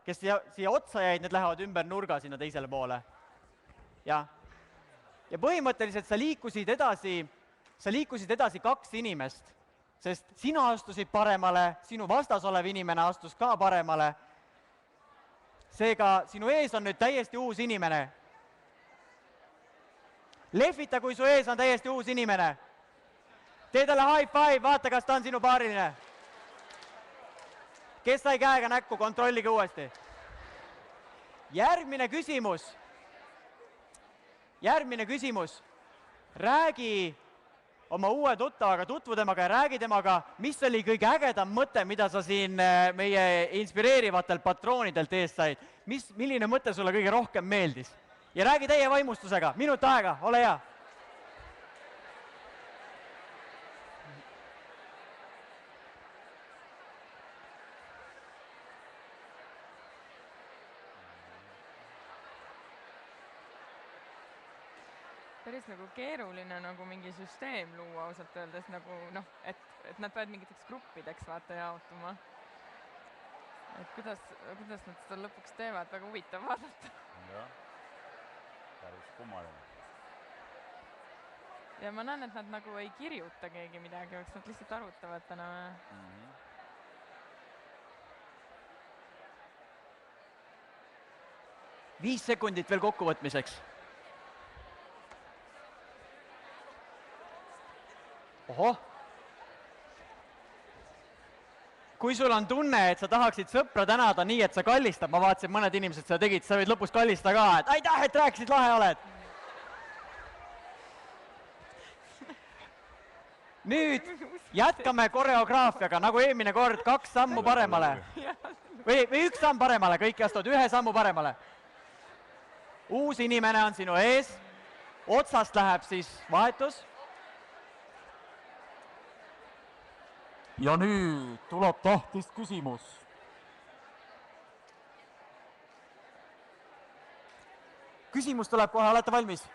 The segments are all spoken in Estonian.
kes siia otsa jäid, need lähevad ümber nurga sinna teisele poole. Ja põhimõtteliselt sa liikusid edasi 2 inimest, sest sina astusid paremale, sinu vastas olev inimene astus ka paremale. Seega sinu ees on nüüd täiesti uus inimene. Lehvita, kui su ees on täiesti uus inimene. Tee talle high five, vaata, kas ta on sinu paariline. Kes sai käega näkku, kontrollige uuesti. Järgmine küsimus. Räägi oma uue tuttavaga, tutvu temaga ja räägi temaga, mis oli kõige ägedam mõte, mida sa siin meie inspireerivatelt patroonidelt ees said. Milline mõte sulle kõige rohkem meeldis? Ja räägi teie vaimustusega. Minut aega, ole hea. Päris nagu keeruline nagu mingi süsteem luua ausalt öeldes, nagu et nad peavad mingiteks gruppideks vaata jaotuma. Et kuidas nad seda lõpuks teevad, väga huvitav vaadata. Jah, päris kummaline. Ja ma näen, et nad nagu ei kirjuta keegi midagi, eks nad lihtsalt arutavad täna. 5 sekundit veel kokkuvõtmiseks. Ohoh. Kui sul on tunne, et sa tahaksid sõpra tänada nii, et sa kallistad, ma vaatasin, mõned inimesed seda tegid, sa võid lõpus kallistada ka, et aitäh, et rääkisid, lahe oled. Nüüd jätkame koreograafiaga, nagu eelmine kord, 2 sammu paremale. Või 1 samm paremale, kõik astuvad 1 sammu paremale. Uus inimene on sinu ees, otsast läheb siis vahetus. Ja nüüd tuleb tähtis küsimus. Küsimus tuleb kohe, olete valmis?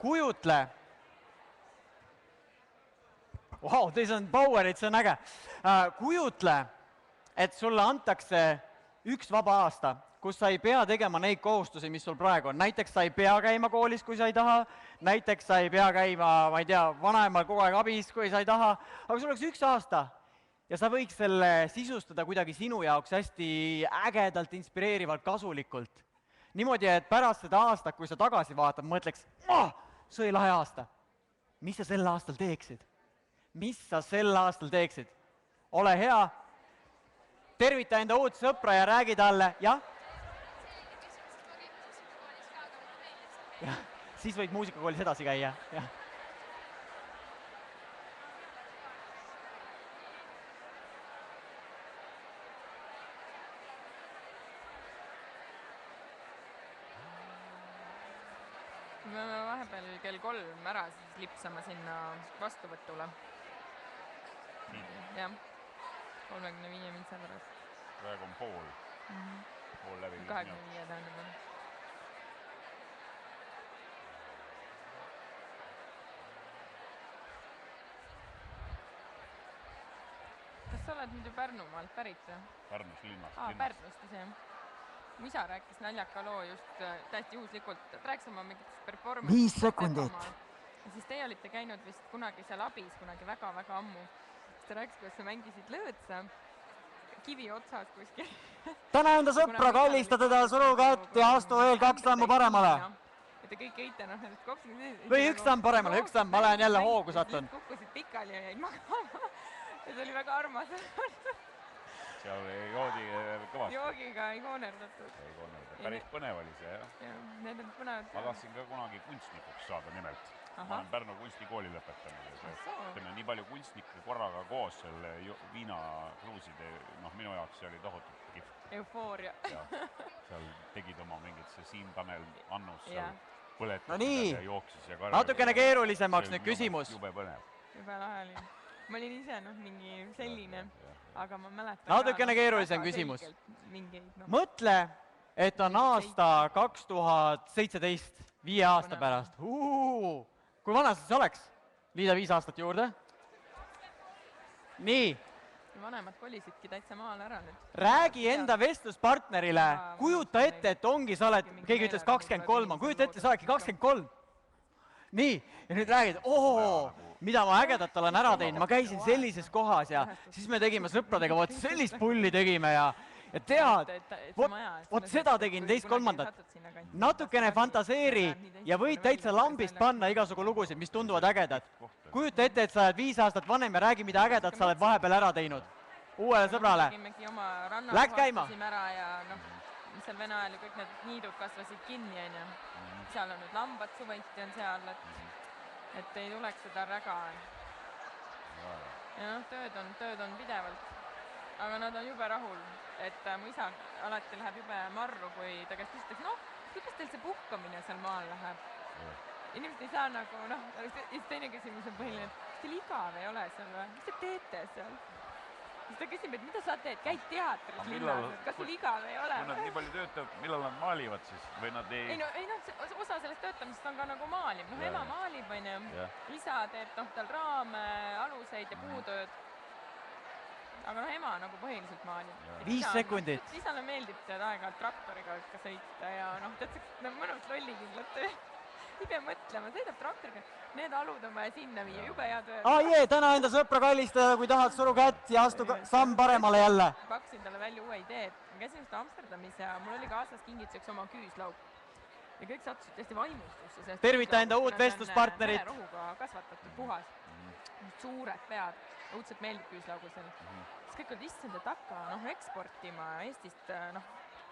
Kujutle. Vau, teis on powerid, see on äge. Kujutle, et sulle antakse 1 vaba aasta, kus sa ei pea tegema neid kohustusi, mis sul praegu on. Näiteks sa ei pea käima koolis, kui sa ei taha. Näiteks sa ei pea käima, ma ei tea, vanaemal kogu aeg abis, kui sa ei taha. Aga sul oleks 1 aasta ja sa võiks selle sisustada kuidagi sinu jaoks hästi ägedalt, inspireerivalt, kasulikult. Niimoodi, et pärast seda aastat, kui sa tagasi vaatad, mõtleks, see oli lahe aasta. Mis sa sel aastal teeksid? Ole hea. Tervita enda uut sõpra ja räägi talle, jah? Siis võid muusikakoolis edasi käia. Me peame vahepeal kell 3 ära siis lipsama sinna vastuvõtule. Jah, 35 mintsa pärast. Praegu on pool. Pool läbi 25 tähendab. Kas sa oled muidu Pärnumaalt pärit? Pärnust linnast. Pärnust ise. Mu isa rääkis naljaka loo just täiesti juhuslikult. Rääkis oma mingitest performance. 5 sekundit. Ja siis teie olite käinud vist kunagi seal abis, kunagi väga-väga ammu. Ta rääkis, kuidas sa mängisid lõõtsa kivi otsas kuskil. Täna enda sõpra, kallista teda, suru kätt ja astu veel 2 sammu paremale. Ja te kõik eite nendest kopsid. Või 1 samm paremale, 1 samm, ma lähen jälle hoogu satun. Kukkusid pikali ja jäid magama. Ja see oli väga armas. Seal joodi kõvasti. Joogiga ei koonerdatud. Päris põnev oli see, jah. Need on põnevad. Ma tahtsin ka kunagi kunstnikuks saada nimelt. Ma olen Pärnu kunstikooli lõpetanud. Ütleme, nii palju kunstnikke korraga koos selle viinakruuside, minu jaoks see oli tohutult kihvt. Eufooria. Seal tegid oma mingid see Siim Tanel Annus seal No nii, jooksis ja natukene keerulisemaks nüüd küsimus. Jube põnev. Jube lahe oli. Ma olin ise mingi selline, aga ma mäletan. Natukene keerulisem küsimus. Mõtle, et on aasta 2017, 5 aasta pärast. Kui vana sa siis oleks? Liida 5 aastat juurde. Nii, vanemad kolisidki täitsa maale ära nüüd. Räägi enda vestluspartnerile, kujuta ette, et ongi, sa oled, keegi ütles 23, kujuta ette, sa oledki 23. Nii, ja nüüd räägid, mida ma ägedat olen ära teinud, ma käisin sellises kohas ja siis me tegime sõpradega, vot sellist pulli tegime ja tead, vot seda tegin, teist kolmandat. Natukene fantaseeri ja võid täitsa lambist panna igasugu lugusid, mis tunduvad ägedad. Kujuta ette, et sa oled 5 aastat vanem ja räägi, mida ägedat sa oled vahepeal ära teinud. Uuele sõbrale. Läks käima. Seal Vene ajal ju kõik need niidud kasvasid kinni, seal on nüüd lambad suveti on seal, et ei tuleks seda räga. Ja tööd on pidevalt, aga nad on jube rahul, et mu isa alati läheb jube marru, kui ta käest küsitakse, kuidas teil see puhkamine seal maal läheb? Inimesed ei saa nagu, siis teine küsimus on põhiline, et kas teil igav ei ole seal või? Mis te teete seal? Siis ta küsib, et mida sa teed, käid teatris linnas, kas sul igav ei ole? Kui nad nii palju töötab, millal nad maalivad siis? Või nad ei... Osa sellest töötamist on ka nagu maalib. Ema maalib, isa teeb tal raame, aluseid ja puutööd. Aga ema nagu põhiliselt maalib. 5 sekundit. Isale meeldib tead aega traktoriga ka sõita ja mõnus lollikindlalt. Ei pea mõtlema, sõidab traktoriga, need alud on vaja sinna viia, jube hea töö. Täna enda sõpra kallistada, kui tahad suru kätt ja astu samm paremale jälle. Pakkusin talle välja uue idee, et ma käisin just Amsterdamis ja mul oli kaasas kingituseks oma küüslauk. Ja kõik sattusid tõesti vaimustusse. Tervita enda uut vestluspartnerit. Vererohuga kasvatatud puhas. Suured pead, õudselt meeldib küüslaugul seal. Siis kõik olid issand, et hakka eksportima Eestist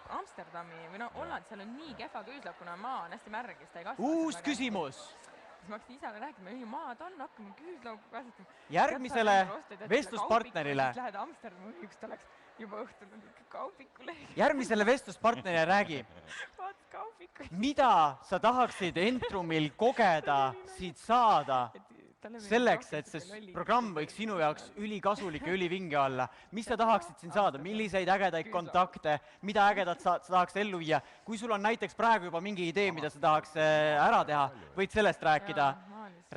Amsterdami või Holland, seal on nii kehva küüslauk, kuna maa on hästi märg ja seda ei kasvata. Uus küsimus. Siis ma hakkasin isale rääkima, maad on, hakkame küüslauku kasvatama. Järgmisele vestluspartnerile. Lähed Amsterdami, üks ta läks juba õhtul kaupikule. Järgmisele vestluspartnerile räägi. Mida sa tahaksid Entrumil kogeda, siit saada? Selleks, et see programm võiks sinu jaoks ülikasulik ja ülivinge olla. Mis sa tahaksid siin saada? Milliseid ägedaid kontakte? Mida ägedat sa tahaks ellu viia? Kui sul on näiteks praegu juba mingi idee, mida sa tahaks ära teha, võid sellest rääkida.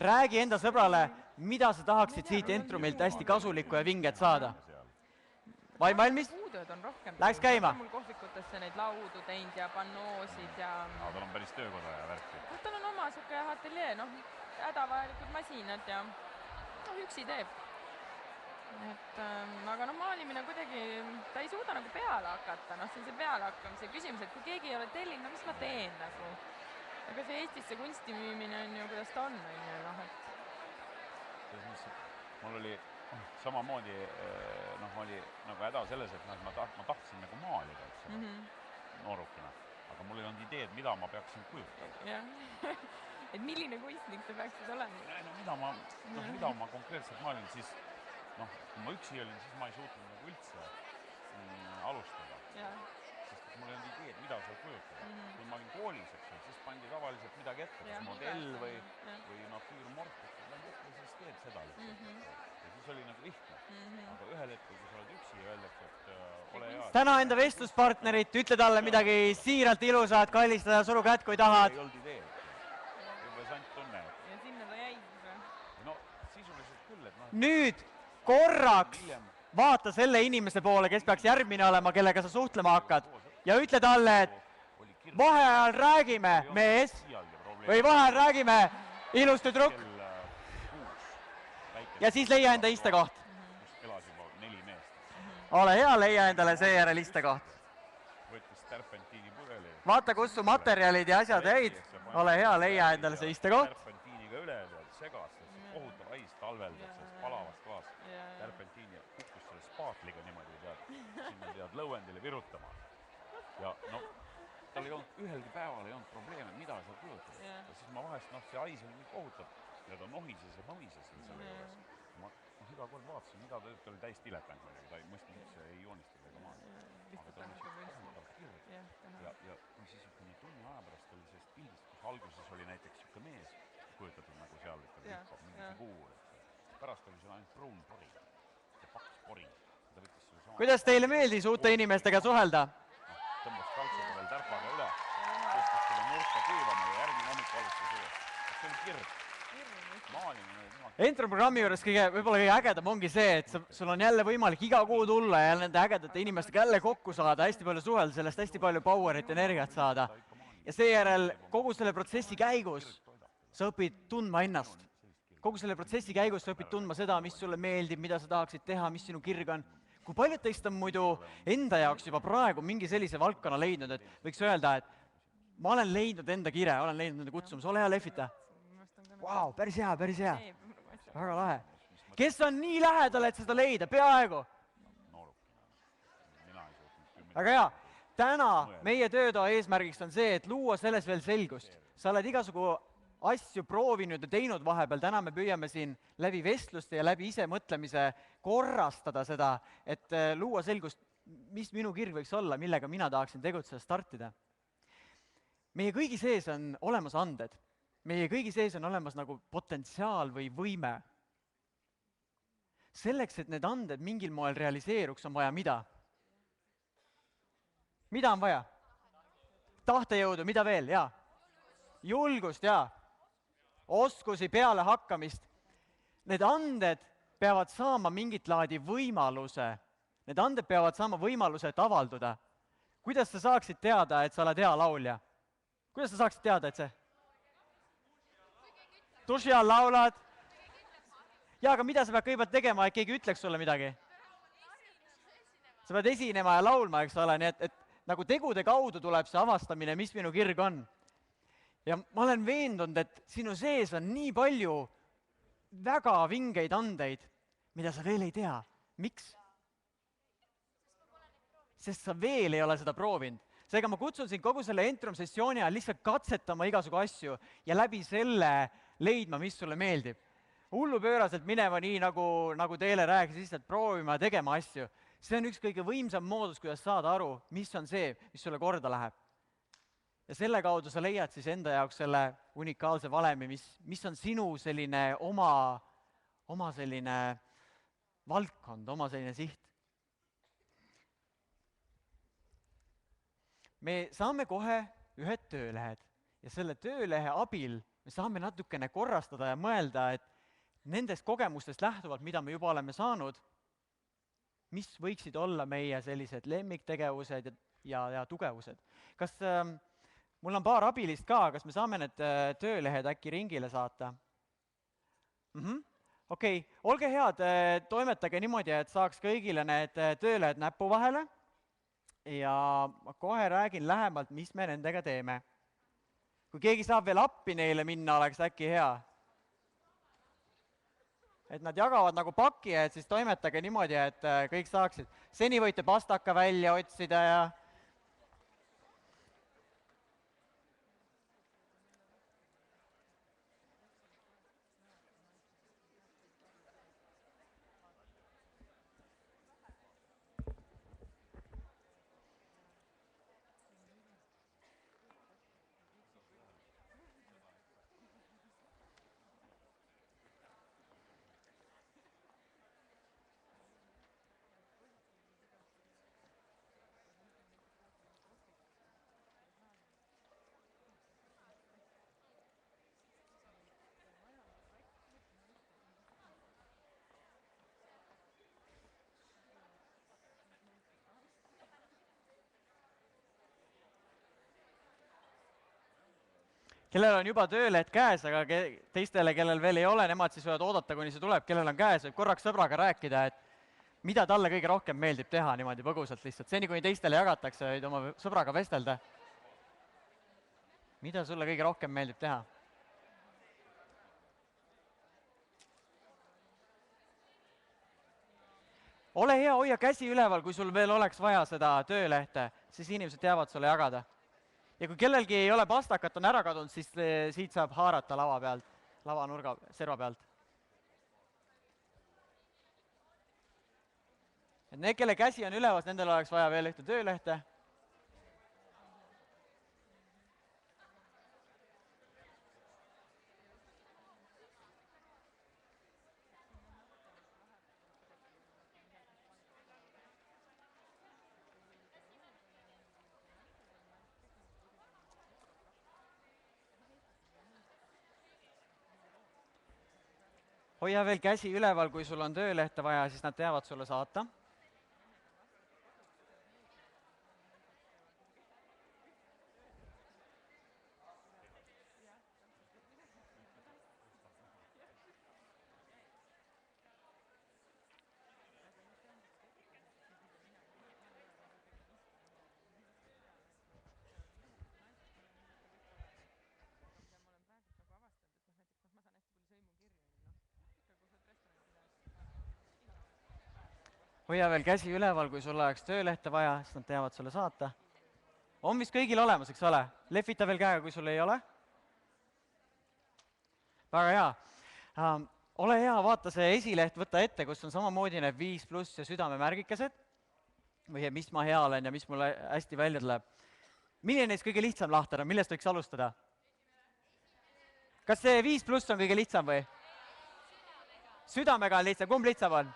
Räägi enda sõbrale, mida sa tahaksid siit Entrumilt hästi kasulikku ja vinget saada. Vai valmis? Puutööd on rohkem. Läheks käima. Mul kohvikutesse neid laudu teinud ja pannoosid ja... Tal on päris töökoda ja värki. Tal on oma suke ateljee, hädavajalikud masinad ja üksi teeb. Aga maalimine kuidagi, ta ei suuda nagu peale hakata, see on see peale hakkamise küsimus, et kui keegi ei ole tellinud, mis ma teen nagu. Aga see Eestisse kunsti müümine on ju, kuidas ta on, Mul oli samamoodi, ma oli nagu häda selles, et ma tahtsin nagu maalida, noorukina, aga mul ei olnud ideed, mida ma peaksin kujutama. Et milline kunstnik sa peaksid olema? Mida ma konkreetselt maalin, siis kui ma üksi olin, siis ma ei suutnud nagu üldse alustada. Sest mul ei olnud ideed, mida seal kujutada. Kui ma olin koolis, siis pandi tavaliselt midagi ette, kas modell või natüürmort, siis teed seda lihtsalt. Ja siis oli nagu lihtne. Aga ühel hetkel, kui sa oled üksi ja öeldakse, et ole hea. Täna enda vestluspartnerit, ütle talle midagi siiralt ilusat, kallistada suru kätt, kui tahad. Ei olnud ideed. Ja sinna ta jäi või? No sisuliselt küll, et Nüüd korraks vaata selle inimese poole, kes peaks järgmine olema, kellega sa suhtlema hakkad ja ütle talle, et vaheajal räägime, mees, või vaheajal räägime, ilus tüdruk ja siis leia enda istekoht. Kus elas juba 4 meest. Ole hea, leia endale seejärel istekoht. Võttis tärpentiini pudeli. Vaata, kus su materjalid ja asjad jäid. Ole hea, leia endale see istekoht. Tärpentiiniga üle, segas, kohutav hais talveldab sellest palavast kohast. Tärpentiini kukkus selle spaatliga niimoodi, sinna tead lõuendile virutama. Ja tal ei olnud ühelgi päeval ei olnud probleeme, mida seal kujutada. Ja siis ma vahest, see hais oli nii kohutab ja ta nohises ja nohises selle juures. Ma iga kord vaatasin, mida ta oli täis diletant, ta ei mõistnud üldse ei joonistada ega maada. Aga ta oli kohutav kirg. Ja kui siis tunni aja pärast oli sellest pildist, kus alguses oli näiteks siuke mees kujutatud nagu seal hüppab mingi figuur. Pärast oli seal ainult pruun pori ja paks pori. Kuidas teile meeldis uute inimestega suhelda? Tõmbas kaltsuga veel tärpaga üle, tõstas selle nurka kuivama ja järgmine hommik alustas üle. See oli kirg. Maalimine, Entro-programmi juures võib-olla kõige ägedam ongi see, et sul on jälle võimalik iga kuu tulla ja nende ägedate inimestega jälle kokku saada, hästi palju suhelda, sellest hästi palju power'it, energiat saada. Ja seejärel kogu selle protsessi käigus sa õpid tundma ennast. Kogu selle protsessi käigus sa õpid tundma seda, mis sulle meeldib, mida sa tahaksid teha, mis sinu kirg on. Kui paljud teist on muidu enda jaoks juba praegu mingi sellise valdkonna leidnud, et võiks öelda, et ma olen leidnud enda kire, olen leidnud enda kutsumus, ole hea, lehvita. Vau, päris hea, päris hea. Väga lahe. Kes on nii lähedal, et seda leida? Peaaegu. Aga hea, täna meie töötoa eesmärgiks on see, et luua selles veel selgust. Sa oled igasugu asju proovinud ja teinud vahepeal, täna me püüame siin läbi vestluste ja läbi ise mõtlemise korrastada seda, et luua selgust, mis minu kirg võiks olla, millega mina tahaksin tegutseda, startida. Meie kõigi sees on olemas anded. Meie kõigi sees on olemas nagu potentsiaal või võime. Selleks, et need anded mingil moel realiseeruks, on vaja mida? Mida on vaja? Tahtejõudu, mida veel? Jaa. Julgust, jaa. Oskusi, peale hakkamist. Need anded peavad saama mingit laadi võimaluse. Need anded peavad saama võimaluse, et avalduda. Kuidas sa saaksid teada, et sa oled hea laulja? Kuidas sa saaksid teada, et see? Duši all laulad. Jaa, aga mida sa pead kõigepealt tegema, et keegi ütleks sulle midagi? Sa pead esinema ja laulma, eks ole, nii et nagu tegude kaudu tuleb see avastamine, mis minu kirg on. Ja ma olen veendunud, et sinu sees on nii palju väga vingeid andeid, mida sa veel ei tea. Miks? Sest sa veel ei ole seda proovinud. Seega ma kutsun sind kogu selle Entrum-sessiooni ajal lihtsalt katsetama igasugu asju ja läbi selle leidma, mis sulle meeldib. Hullupööraselt minema nii, nagu teile rääkis, lihtsalt proovima ja tegema asju. See on üks kõige võimsam moodus, kuidas saada aru, mis on see, mis sulle korda läheb. Ja selle kaudu sa leiad siis enda jaoks selle unikaalse valemi, mis on sinu selline oma selline valdkond, oma selline siht. Me saame kohe ühed töölehed ja selle töölehe abil me saame natukene korrastada ja mõelda, et nendest kogemustest lähtuvalt, mida me juba oleme saanud, mis võiksid olla meie sellised lemmiktegevused ja tugevused. Kas mul on paar abilist ka, kas me saame need töölehed äkki ringile saata? Okei, olge head, toimetage niimoodi, et saaks kõigile need töölehed näppu vahele ja ma kohe räägin lähemalt, mis me nendega teeme. Kui keegi saab veel appi neile minna, oleks äkki hea. Et nad jagavad nagu paki, et siis toimetage niimoodi, et kõik saaksid. Seni võite pastaka välja otsida ja kellel on juba töölehed käes, aga teistele, kellel veel ei ole, nemad siis võivad oodata, kuni see tuleb, kellel on käes, võib korraks sõbraga rääkida, et mida talle kõige rohkem meeldib teha niimoodi põgusalt lihtsalt. Seni, kuni teistele jagatakse, võid oma sõbraga vestelda. Mida sulle kõige rohkem meeldib teha? Ole hea, hoia käsi üleval, kui sul veel oleks vaja seda töölehte, siis inimesed teavad sulle jagada. Ja kui kellelgi ei ole pastakat, on ära kadunud, siis siit saab haarata lava pealt, lavanurga, serva pealt. Et need, kelle käsi on ülevas, nendel oleks vaja veel ühte töölehte. hoia veel käsi üleval, kui sul on töölehte vaja, siis nad teavad sulle saata. Hoia veel käsi üleval, kui sul oleks töölehte vaja, siis nad teavad sulle saata. On vist kõigil olemas, eks ole? Lehvita veel käega, kui sul ei ole. Väga hea. Ole hea, vaata see esileht, võta ette, kus on samamoodi need 5+ ja südamemärgikesed. Või mis ma hea olen ja mis mulle hästi välja tuleb. Milline neist kõige lihtsam lahter on? Millest võiks alustada? Kas see 5+ on kõige lihtsam või? Südamega on lihtsam. Kumb lihtsam on?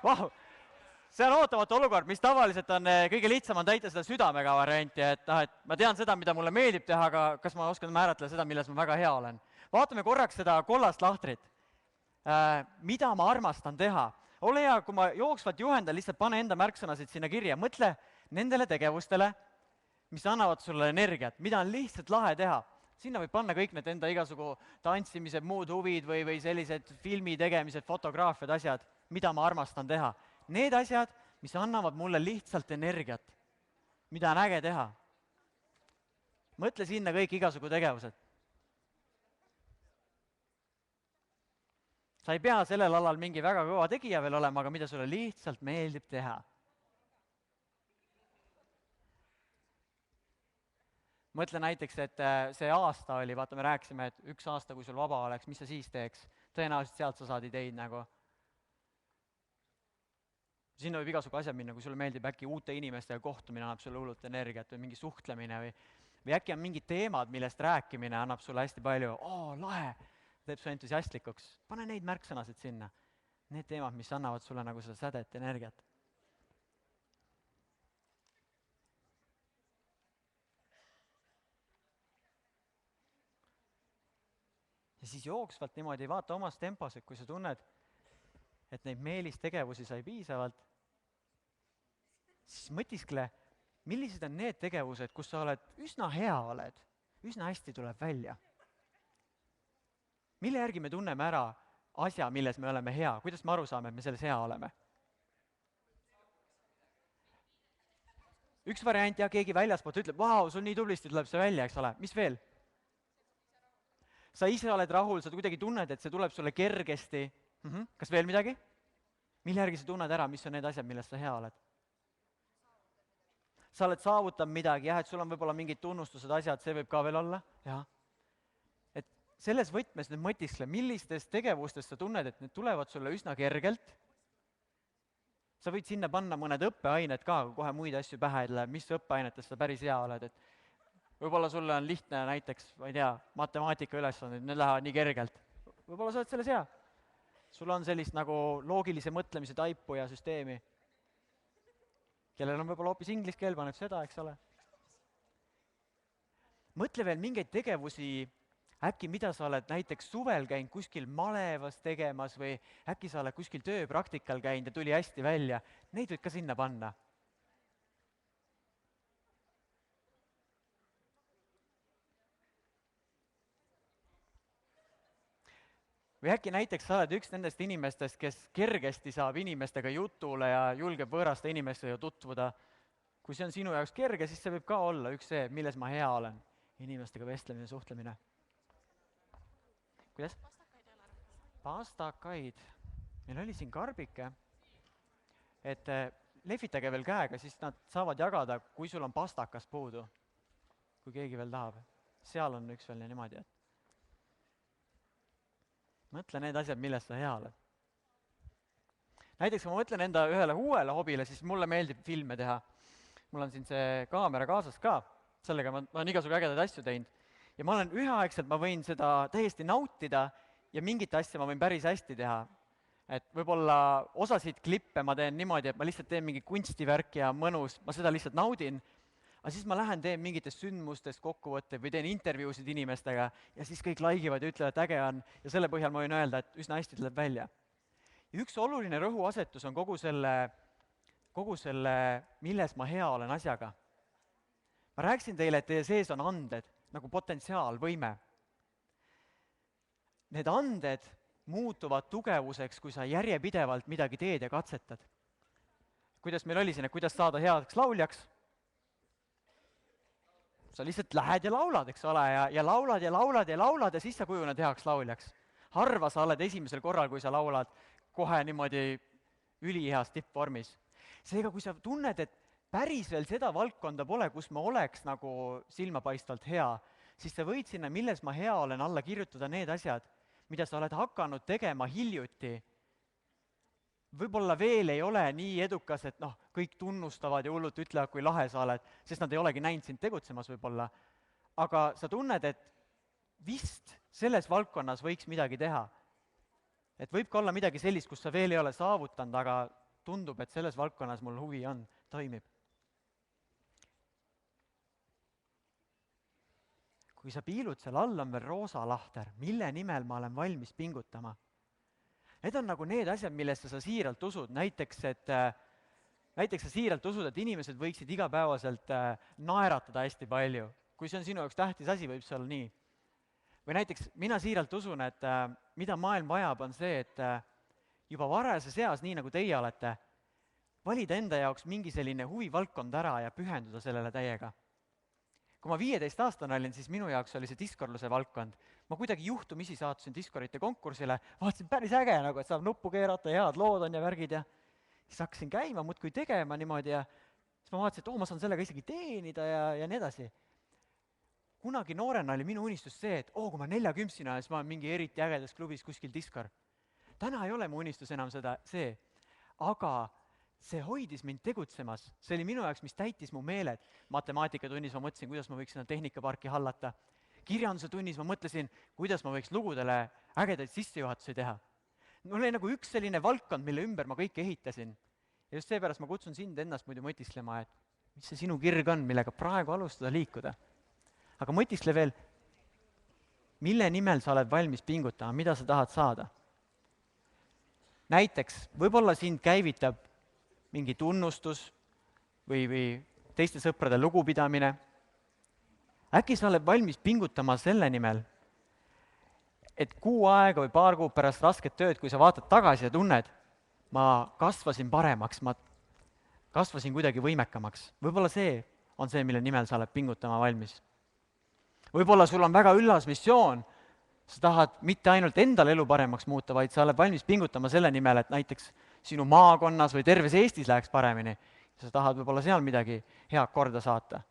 Vau, see on ootamatu olukord, mis tavaliselt on kõige lihtsam on täita seda südamega varianti, et ma tean seda, mida mulle meeldib teha, aga kas ma oskan määratleda seda, milles ma väga hea olen. Vaatame korraks seda kollast lahtrit. Mida ma armastan teha? Ole hea, kui ma jooksvalt juhendan, lihtsalt pane enda märksõnasid sinna kirja. Mõtle nendele tegevustele, mis annavad sulle energiat, mida on lihtsalt lahe teha. Sinna võib panna kõik need enda igasugu tantsimised, muud huvid või sellised filmi tegemised, fotograafiad, asjad, mida ma armastan teha. Need asjad, mis annavad mulle lihtsalt energiat, mida on äge teha. Mõtle sinna kõik igasugu tegevused. Sa ei pea sellel alal mingi väga kõva tegija veel olema, aga mida sulle lihtsalt meeldib teha. Mõtle näiteks, et see aasta oli, vaata, me rääkisime, et üks aasta, kui sul vaba oleks, mis sa siis teeks? Tõenäoliselt sealt sa saad ideid nagu. Sinna võib igasugu asjad minna, kui sulle meeldib äkki uute inimestega kohtumine annab sulle hullult energiat või mingi suhtlemine või äkki on mingid teemad, millest rääkimine annab sulle hästi palju, lahe, teeb su entusiastlikuks. Pane neid märksõnasid sinna. Need teemad, mis annavad sulle nagu seda sädet energiat. Ja siis jooksvalt niimoodi vaata omas tempos, et kui sa tunned, et neid meelistegevusi sai piisavalt, siis mõtiskle, millised on need tegevused, kus sa oled üsna hea oled, üsna hästi tuleb välja. Mille järgi me tunneme ära asja, milles me oleme hea, kuidas me aru saame, et me selles hea oleme? Üks variant ja keegi väljaspoolt ütleb, vau, sul nii tublisti tuleb see välja, eks ole, mis veel? Sa ise oled rahul, sa kuidagi tunned, et see tuleb sulle kergesti. Kas veel midagi? Mille järgi sa tunned ära, mis on need asjad, millest sa hea oled? Sa oled saavutanud midagi, jah, et sul on võib-olla mingid tunnustused, asjad, see võib ka veel olla, jah. Et selles võtmes nüüd mõtiskle, millistest tegevustest sa tunned, et need tulevad sulle üsna kergelt. Sa võid sinna panna mõned õppeained ka, kui kohe muid asju pähe ei tule, mis õppeainetest sa päris hea oled, et võib-olla sulle on lihtne näiteks, ma ei tea, matemaatika ülesanded, need lähevad nii kergelt. Võib-olla sa oled selles hea. Sul on sellist nagu loogilise mõtlemise taipu ja süsteemi. Kellel on võib-olla hoopis inglise keel, paneb seda, eks ole. Mõtle veel mingeid tegevusi, äkki mida sa oled näiteks suvel käinud kuskil malevas tegemas või äkki sa oled kuskil tööpraktikal käinud ja tuli hästi välja. Neid võid ka sinna panna. Või äkki näiteks sa oled üks nendest inimestest, kes kergesti saab inimestega jutule ja julgeb võõraste inimestega tutvuda. Kui see on sinu jaoks kerge, siis see võib ka olla üks see, milles ma hea olen. Inimestega vestlemine, suhtlemine. Kuidas? Pastakaid. Meil oli siin karbike. Et lehvitage veel käega, siis nad saavad jagada, kui sul on pastakas puudu. Kui keegi veel tahab. Seal on üks veel niimoodi, et mõtle need asjad, millest sa hea oled. Näiteks, kui ma mõtlen enda ühele uuele hobile, siis mulle meeldib filme teha. Mul on siin see kaamera kaasas ka, sellega ma olen igasugu ägedaid asju teinud. Ja ma olen üheaegselt, ma võin seda täiesti nautida ja mingit asja ma võin päris hästi teha. et võib-olla osasid klippe ma teen niimoodi, et ma lihtsalt teen mingi kunstivärk ja mõnus, ma seda lihtsalt naudin, aga siis ma lähen teen mingitest sündmustest kokkuvõtte või teen intervjuusid inimestega ja siis kõik laigivad ja ütlevad, et äge on ja selle põhjal ma võin öelda, et üsna hästi tuleb välja. Ja üks oluline rõhuasetus on kogu selle, milles ma hea olen asjaga. Ma rääkisin teile, et teie sees on anded, nagu potentsiaal, võime. Need anded muutuvad tugevuseks, kui sa järjepidevalt midagi teed ja katsetad. Kuidas meil oli siin, et kuidas saada heaks lauljaks? Sa lihtsalt lähed ja laulad, eks ole, ja laulad ja laulad ja laulad ja siis sa kujuned heaks lauljaks. Harva sa oled esimesel korral, kui sa laulad kohe niimoodi üliheas tippvormis. Seega, kui sa tunned, et päris veel seda valdkonda pole, kus ma oleks nagu silmapaistvalt hea, siis sa võid sinna, milles ma hea olen, alla kirjutada need asjad, mida sa oled hakanud tegema hiljuti. Võib-olla veel ei ole nii edukas, et kõik tunnustavad ja hullult ütlevad, kui lahe sa oled, sest nad ei olegi näinud sind tegutsemas võib-olla. Aga sa tunned, et vist selles valdkonnas võiks midagi teha. Et võib ka olla midagi sellist, kus sa veel ei ole saavutanud, aga tundub, et selles valdkonnas mul huvi on, toimib. Kui sa piilud seal all, on veel roosa lahter, mille nimel ma olen valmis pingutama. Need on nagu need asjad, millesse sa siiralt usud. Näiteks sa siiralt usud, et inimesed võiksid igapäevaselt naeratada hästi palju. Kui see on sinu jaoks tähtis asi, võib see olla nii. Või näiteks mina siiralt usun, et mida maailm vajab, on see, et juba varajases eas, nii nagu teie olete, valida enda jaoks mingi selline huvivaldkond ära ja pühenduda sellele täiega. Kui ma 15-aastane olin, siis minu jaoks oli see diskorluse valdkond. Ma kuidagi juhtumisi saatusin diskorite konkursile, vaatasin päris äge, nagu, et saab nuppu keerata, head lood on ja värgid ja siis hakkasin käima, muudkui tegema niimoodi ja siis ma vaatasin, et ma saan sellega isegi teenida ja nii edasi. Kunagi noorena oli minu unistus see, et kui ma 40-sina ja siis ma olen mingi eriti ägedas klubis kuskil diskor. Täna ei ole mu unistus enam see, aga see hoidis mind tegutsemas, see oli minu jaoks, mis täitis mu meeled. Matemaatikatunnis ma mõtlesin, kuidas ma võiks seda tehnikaparki hallata. Kirjanduse tunnis ma mõtlesin, kuidas ma võiks lugudele ägedaid sissejuhatusi teha. Mul oli nagu üks selline valdkond, mille ümber ma kõike ehitasin. Ja just seepärast ma kutsun sind ennast muidu mõtisklema, et mis see sinu kirg on, millega praegu alustada liikuda. Aga mõtiskle veel, mille nimel sa oled valmis pingutama, mida sa tahad saada. Näiteks, võib-olla sind käivitab mingi tunnustus või teiste sõprade lugupidamine. Äkki sa oled valmis pingutama selle nimel, et kuu aega või paar kuud pärast rasket tööd, kui sa vaatad tagasi ja tunned, ma kasvasin paremaks, ma kasvasin kuidagi võimekamaks. Võib-olla see on see, mille nimel sa oled pingutama valmis. Võib-olla sul on väga üllas missioon, sa tahad mitte ainult endal elu paremaks muuta, vaid sa oled valmis pingutama selle nimel, et näiteks sinu maakonnas või terves Eestis läheks paremini. Sa tahad võib-olla seal midagi head korda saata.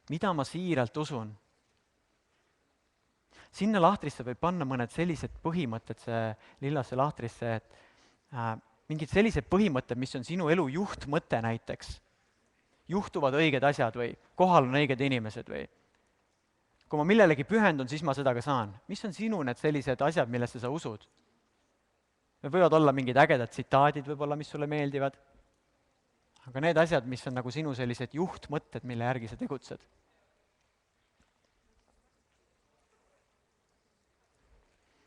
Mida ma siiralt usun? Sinna lahtrisse võib panna mõned sellised põhimõtted, see lillasse lahtrisse, et mingid sellised põhimõtted, mis on sinu elu juhtmõte näiteks. Juhtuvad õiged asjad või kohal on õiged inimesed või kui ma millelegi pühendun, siis ma seda ka saan. Mis on sinu need sellised asjad, millesse sa usud? Need võivad olla mingid ägedad tsitaadid võib-olla, mis sulle meeldivad. Aga need asjad, mis on nagu sinu sellised juhtmõtted, mille järgi sa tegutsed.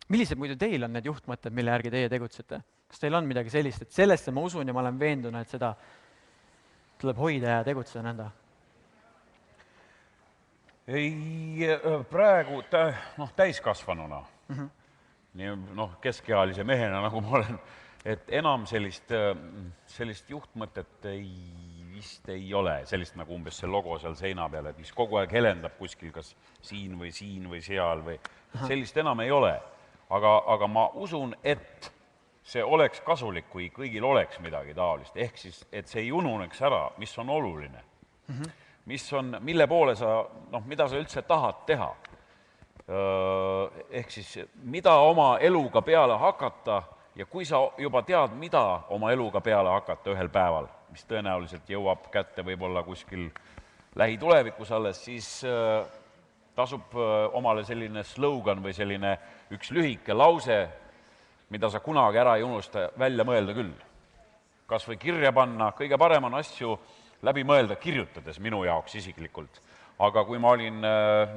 Millised muidu teil on need juhtmõtted, mille järgi teie tegutsete? Kas teil on midagi sellist, et sellesse ma usun ja ma olen veenduna, et seda tuleb hoida ja tegutseda nõnda? Ei, praegu täiskasvanuna, keskealise mehena, nagu ma olen, et enam sellist juhtmõtet vist ei ole, sellist nagu umbes see logo seal seina peal, et mis kogu aeg helendab kuskil, kas siin või seal või sellist enam ei ole. Aga ma usun, et see oleks kasulik, kui kõigil oleks midagi taolist, ehk siis, et see ei ununeks ära, mis on oluline. Mille poole mida sa üldse tahad teha. Ehk siis, mida oma eluga peale hakata ja kui sa juba tead, mida oma eluga peale hakata ühel päeval, mis tõenäoliselt jõuab kätte võib-olla kuskil lähitulevikus alles, siis tasub omale selline slogan või selline üks lühike lause, mida sa kunagi ära ei unusta, välja mõelda küll. Kas või kirja panna, kõige parem on asju läbi mõelda kirjutades minu jaoks isiklikult. Aga kui ma olin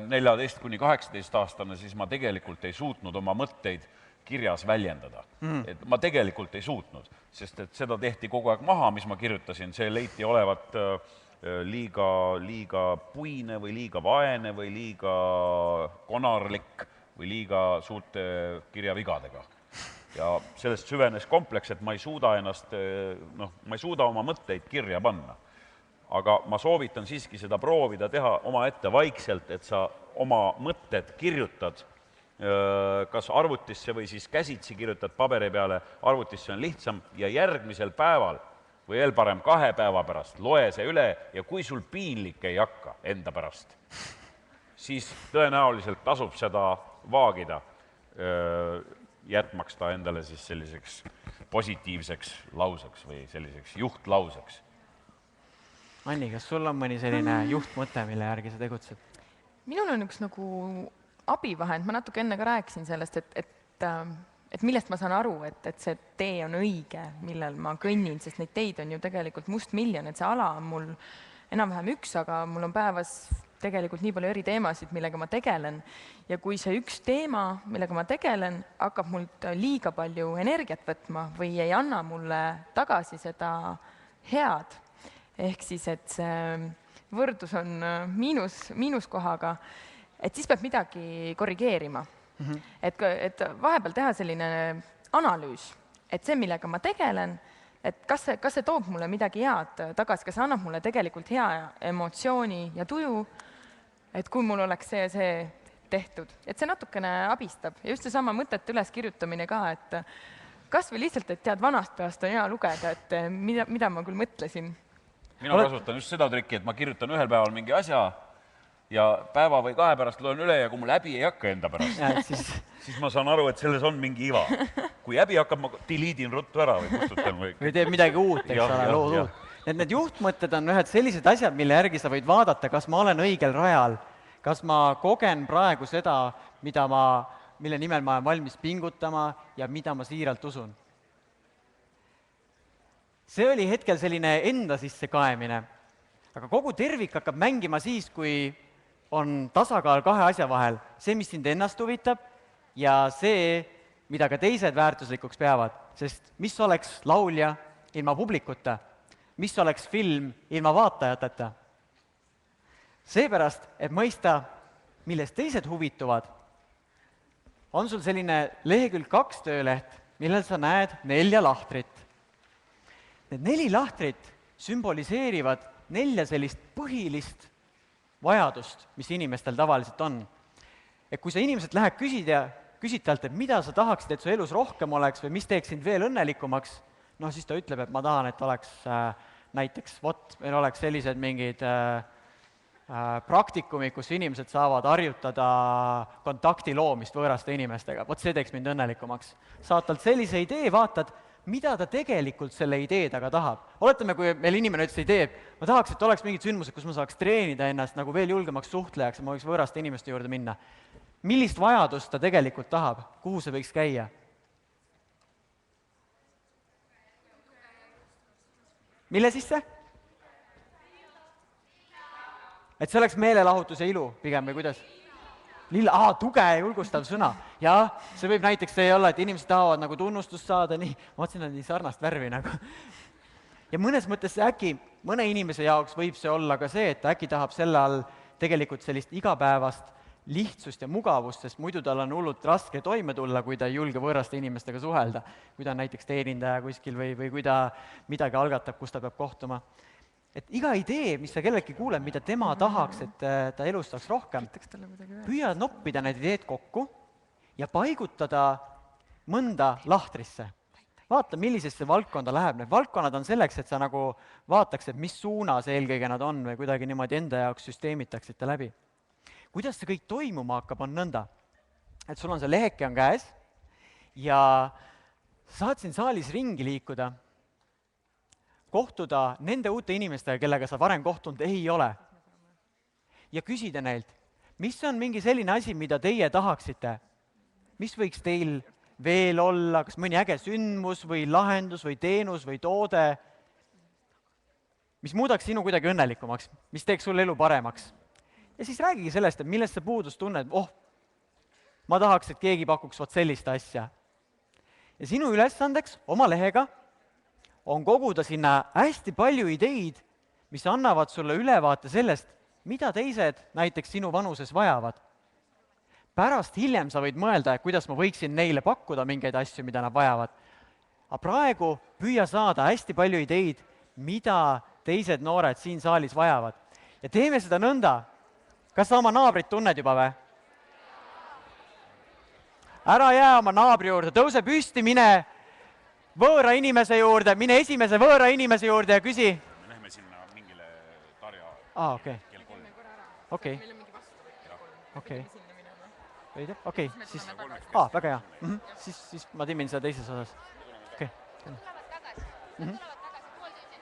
14–18-aastane, siis ma tegelikult ei suutnud oma mõtteid kirjas väljendada. Et ma tegelikult ei suutnud, sest et seda tehti kogu aeg maha, mis ma kirjutasin, see leiti olevat liiga puine või liiga vaene või liiga konarlik või liiga suurte kirjavigadega. Ja sellest süvenes kompleks, et ma ei suuda ma ei suuda oma mõtteid kirja panna. Aga ma soovitan siiski seda proovida teha omaette vaikselt, et sa oma mõtted kirjutad kas arvutisse või siis käsitsi kirjutad paberi peale, arvutisse on lihtsam ja järgmisel päeval või veel parem 2 päeva pärast loe see üle ja kui sul piinlik ei hakka enda pärast, siis tõenäoliselt tasub seda vaagida, jätmaks ta endale siis selliseks positiivseks lauseks või selliseks juhtlauseks. Anni, kas sul on mõni selline juhtmõte, mille järgi sa tegutsed? Minul on üks nagu abivahend, ma natuke enne ka rääkisin sellest, et millest ma saan aru, et see tee on õige, millel ma kõnnin, sest neid teid on ju tegelikult mustmiljon, et see ala on mul enam-vähem üks, aga mul on päevas tegelikult nii palju eri teemasid, millega ma tegelen. Ja kui see üks teema, millega ma tegelen, hakkab mult liiga palju energiat võtma või ei anna mulle tagasi seda head, ehk siis, et see võrdus on miinuskohaga, et siis peab midagi korrigeerima. Et vahepeal teha selline analüüs, et see, millega ma tegelen, et kas see toob mulle midagi head tagasi, kas see annab mulle tegelikult hea emotsiooni ja tuju, et kui mul oleks see tehtud. Et see natukene abistab ja just see sama mõtete üleskirjutamine ka, et kas või lihtsalt, et tead, vanast peast on hea lugeda, et mida ma küll mõtlesin. Mina kasutan just seda trikki, et ma kirjutan ühel päeval mingi asja ja päeva või 2 pärast loen üle ja kui mul häbi ei hakka enda pärast, siis ma saan aru, et selles on mingi iva. Kui häbi hakkab, ma delete'in ruttu ära või kustutan. Või teeb midagi uut, eks ole, lood uut. Need juhtmõtted on ühed sellised asjad, mille järgi sa võid vaadata, kas ma olen õigel rajal, kas ma kogen praegu seda, mille nimel ma olen valmis pingutama ja mida ma siiralt usun. See oli hetkel selline enda sisse kaemine, aga kogu tervik hakkab mängima siis, kui on tasakaal 2 asja vahel. See, mis sind ennast huvitab ja see, mida ka teised väärtuslikuks peavad. Sest mis oleks laulja ilma publikuta? Mis oleks film ilma vaatajateta? Seepärast, et mõista, millest teised huvituvad, on sul selline lehekülg 2 tööleht, millel sa näed 4 lahtrit. Need 4 lahtrit sümboliseerivad 4 sellist põhilist vajadust, mis inimestel tavaliselt on. Et kui sa inimeselt lähed küsid talt, et mida sa tahaksid, et su elus rohkem oleks või mis teeks sind veel õnnelikumaks, siis ta ütleb, et ma tahan, et oleks näiteks, meil oleks sellised mingid praktikumid, kus inimesed saavad harjutada kontakti loomist võõraste inimestega. See teeks mind õnnelikumaks. Saad talt sellise idee, vaatad, mida ta tegelikult selle idee taga tahab. Oletame, kui meil inimene ütles idee, ma tahaks, et oleks mingid sündmused, kus ma saaks treenida ennast nagu veel julgemaks suhtlejaks ja ma võiks võõraste inimeste juurde minna. Millist vajadust ta tegelikult tahab? Kuhu see võiks käia? Mille sisse? Et see oleks meelelahutus ja ilu pigem või kuidas? Tuge ja julgustav sõna. Ja see võib näiteks see olla, et inimesed tahavad nagu tunnustust saada, nii, ma otsin, et nii sarnast värvi nagu. Ja mõnes mõttes äkki mõne inimese jaoks võib see olla ka see, et äkki tahab selle all tegelikult sellist igapäevast lihtsust ja mugavust, sest muidu tal on hullult raske toime tulla, kui ta ei julge võõraste inimestega suhelda, kui ta on näiteks teenindaja kuskil või kui ta midagi algatab, kus ta peab kohtuma. Et iga idee, mis sa kellelgi kuuled, mida tema tahaks, et ta elustaks rohkem, püüad noppida need ideed kokku ja paigutada mõnda lahtrisse. Vaata, millisesse valdkonda läheb. Need valdkonnad on selleks, et sa nagu vaataks, et mis suunas eelkõige nad on või kuidagi niimoodi enda jaoks süsteemitaksite läbi. Kuidas see kõik toimuma hakkab, on nõnda. Et sul on see leheke on käes ja saad siin saalis ringi liikuda, kohtuda nende uute inimestega, kellega sa varem kohtunud ei ole. Ja küsida neilt, mis on mingi selline asi, mida teie tahaksite? Mis võiks teil veel olla, kas mõni äge sündmus või lahendus või teenus või toode, mis muudaks sinu kuidagi õnnelikumaks, mis teeks sulle elu paremaks? Ja siis räägigi sellest, et millest sa puudust tunned, ma tahaks, et keegi pakuks vot sellist asja. Ja sinu ülesandeks oma lehega on koguda sinna hästi palju ideid, mis annavad sulle ülevaate sellest, mida teised näiteks sinu vanuses vajavad. Pärast hiljem sa võid mõelda, kuidas ma võiksin neile pakkuda mingeid asju, mida nad vajavad. Aga praegu püüa saada hästi palju ideid, mida teised noored siin saalis vajavad. Ja teeme seda nõnda. Kas sa oma naabrit tunned juba või? Ära jää oma naabri juurde, tõuse püsti, mine võõra inimese juurde, mine esimese võõra inimese juurde ja küsi. Me läheme sinna mingile Tarja kell 3. Okei. Meil on mingi vastu. Okei. Sinna minema. Veidi? Okei, siis... tagasi. väga hea. Siis ma timmin seda teises osas. Okei. Tulevad tagasi. Tulevad tagasi pool tundi.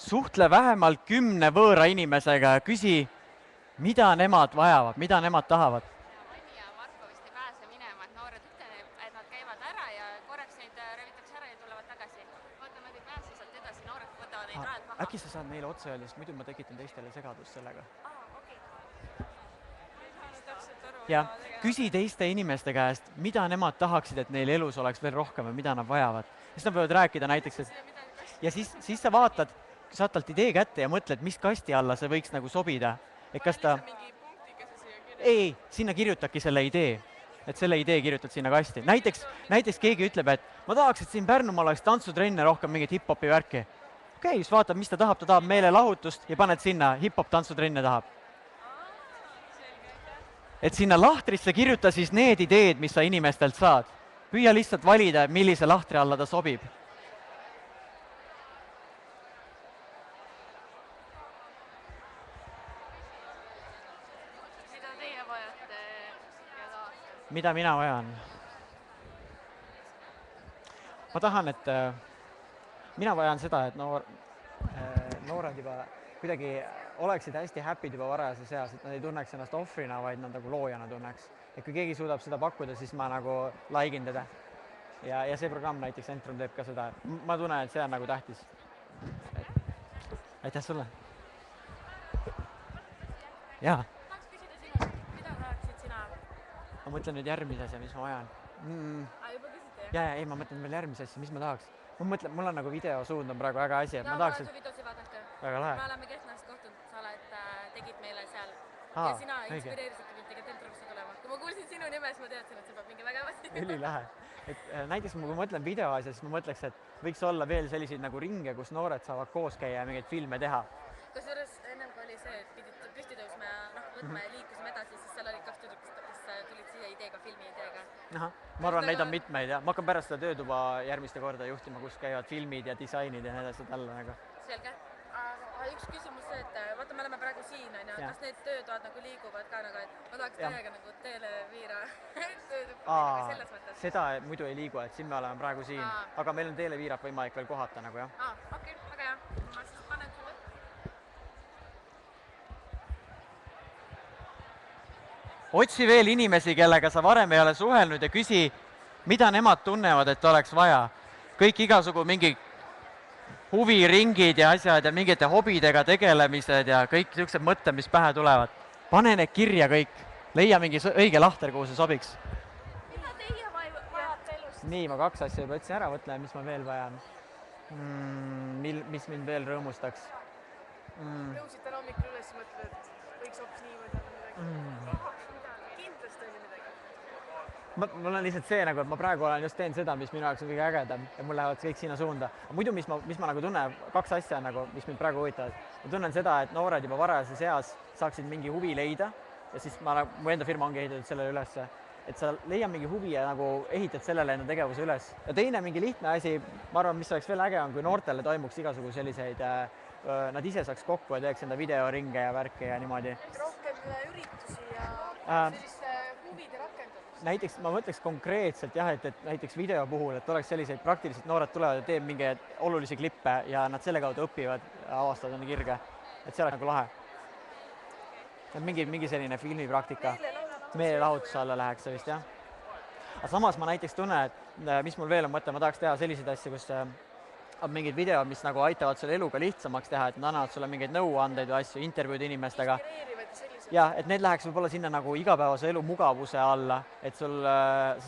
Suhtle vähemalt 10 võõra inimesega ja küsi, mida nemad vajavad, mida nemad tahavad. Anni ja Marko vist ei pääse minema, et noored ütlevad, et nad käivad ära ja korraks neid revitakse ära ja tulevad tagasi. Vaata, nad ei pääse sealt edasi, noored võtavad neid rajalt maha. Äkki sa saad meile otse öelda, sest muidu ma tekitan teistele segadust sellega. Okei. Ma ei saanud täpselt aru. Ja küsi teiste inimeste käest, mida nemad tahaksid, et neil elus oleks veel rohkem ja mida nad vajavad. Siis nad võivad rääkida näiteks, et ja siis sa vaatad, saad talt idee kätte ja mõtled, mis kasti alla see võiks nagu sobida. Et kas ta... mingi punktikese siia kirja. Ei, sinna kirjutadki selle idee. Et selle idee kirjutad sinna kasti. Näiteks keegi ütleb, et ma tahaks, et siin Pärnumaal oleks tantsutrenne rohkem mingit hip-hopi värki. Okei, siis vaatad, mis ta tahab meelelahutust ja paned sinna hip-hop tantsutrenne tahab. Et sinna lahtrisse kirjuta siis need ideed, mis sa inimestelt saad. Püüa lihtsalt valida, millise lahtri alla ta sobib. Mida teie vajate ja tahate? Mida mina vajan? Ma tahan, et mina vajan seda, et noored juba kuidagi oleksid hästi happy'd juba varajases eas, et nad ei tunneks ennast ohvrina, vaid nad nagu loojana tunneks. Et kui keegi suudab seda pakkuda, siis ma nagu laigin teda. Ja see programm näiteks Entrum teeb ka seda. Ma tunnen, et see on nagu tähtis. Aitäh sulle! Jaa. Tahaks küsida sinult, mida tahaksid sina? Ma mõtlen nüüd järgmise asja, mis ma vajan. Juba küsite, jah? Ei, ma mõtlen veel järgmise asja, mis ma tahaks. Ma mõtlen, mul on nagu videosuund on praegu väga asi, et ma tahaks, su videosi vaadata. väga lahe. Me oleme Kehtnast kohtunud, sa oled, tegid meile seal. Aa, Ja sina õige. inspireerisidki mind tegelikult Entrumisse tulema. Kui ma kuulsin sinu nime, siis ma teadsin, et see peab mingi väga hästi. Ülilähe. Et näiteks kui ma mõtlen videoasja, siis ma mõtleks, et võiks olla veel selliseid nagu ringe, kus noored saavad koos käia ja mingeid filme teha. Kusjuures ennem kui oli see, et pidid püsti tõusma ja võtma ja liikusime edasi, siis seal oli 2 tüdrukust, kes tulid siia ideega, filmi ideega. Aha, ma arvan, neid on mitmeid ja ma hakkan pärast seda töötuba järgmiste korda juhtima, kus käivad filmid ja disainid ja need asjad alla nagu. Selge. Aga üks küsimus see, et vaata, me oleme praegu siin, on ju, kas need töötoad nagu liiguvad ka nagu, et ma tahaks täiega nagu televiira töötuppa selles mõttes. Seda muidu ei liigu, et siin me oleme praegu siin, aga meil on televiirat võimalik veel kohata nagu, jah. Okei, väga hea. Ma siis panen sulle. Otsi veel inimesi, kellega sa varem ei ole suhelnud ja küsi, mida nemad tunnevad, et oleks vaja. Kõik igasugu mingi huviringid ja asjad ja mingite hobidega tegelemised ja kõik niisugused mõtted, mis pähe tulevad. Pane need kirja kõik. Leia mingi õige lahter, kuhu see sobiks. Mida teie vajate elust? Nii, ma 2 asja juba ütlesin ära, mõtlen, mis ma veel vajan. Mis mind veel rõõmustaks? Tõusid täna hommikul üles ja mõtled, et võiks hoopis niimoodi olla midagi. Kindlasti oli midagi. mul on lihtsalt see nagu, et ma praegu olen just teinud seda, mis minu jaoks on kõige ägedam ja mul lähevad kõik sinna suunda. Muidu, mis ma nagu tunnen, 2 asja nagu, mis mind praegu huvitavad. Ma tunnen seda, et noored juba varajases eas saaksid mingi huvi leida ja siis mu enda firma ongi ehitatud sellele ülesse, et sa leiad mingi huvi ja nagu ehitad sellele enda tegevuse üles. Ja teine mingi lihtne asi, ma arvan, mis oleks veel äge on, kui noortele toimuks igasugu selliseid, nad ise saaks kokku ja teeks enda videoringe ja värke ja niimoodi. Rohkem üritusi ja selliste huvide rakendamist. Näiteks ma mõtleks konkreetselt jah, et näiteks video puhul, et oleks selliseid praktiliselt noored tulevad ja teeb mingeid olulisi klippe ja nad selle kaudu õpivad, avastavad enda kirge. Et see oleks nagu lahe. Mingi selline filmipraktika. Meelelahutuse alla läheks see vist, jah. Aga samas ma näiteks tunnen, et mis mul veel on mõte, ma tahaks teha selliseid asju, kus on mingid videod, mis nagu aitavad sulle eluga lihtsamaks teha, et nad annavad sulle mingeid nõuandeid või asju, intervjuud inimestega. Ja, et need läheks võib-olla sinna nagu igapäevase elu mugavuse alla, et sa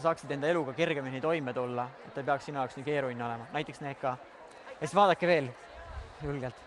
saaksid enda eluga kergemini toime tulla, et ei peaks sinu jaoks nii keeruline olema. Näiteks need ka. Ja siis vaadake veel julgelt.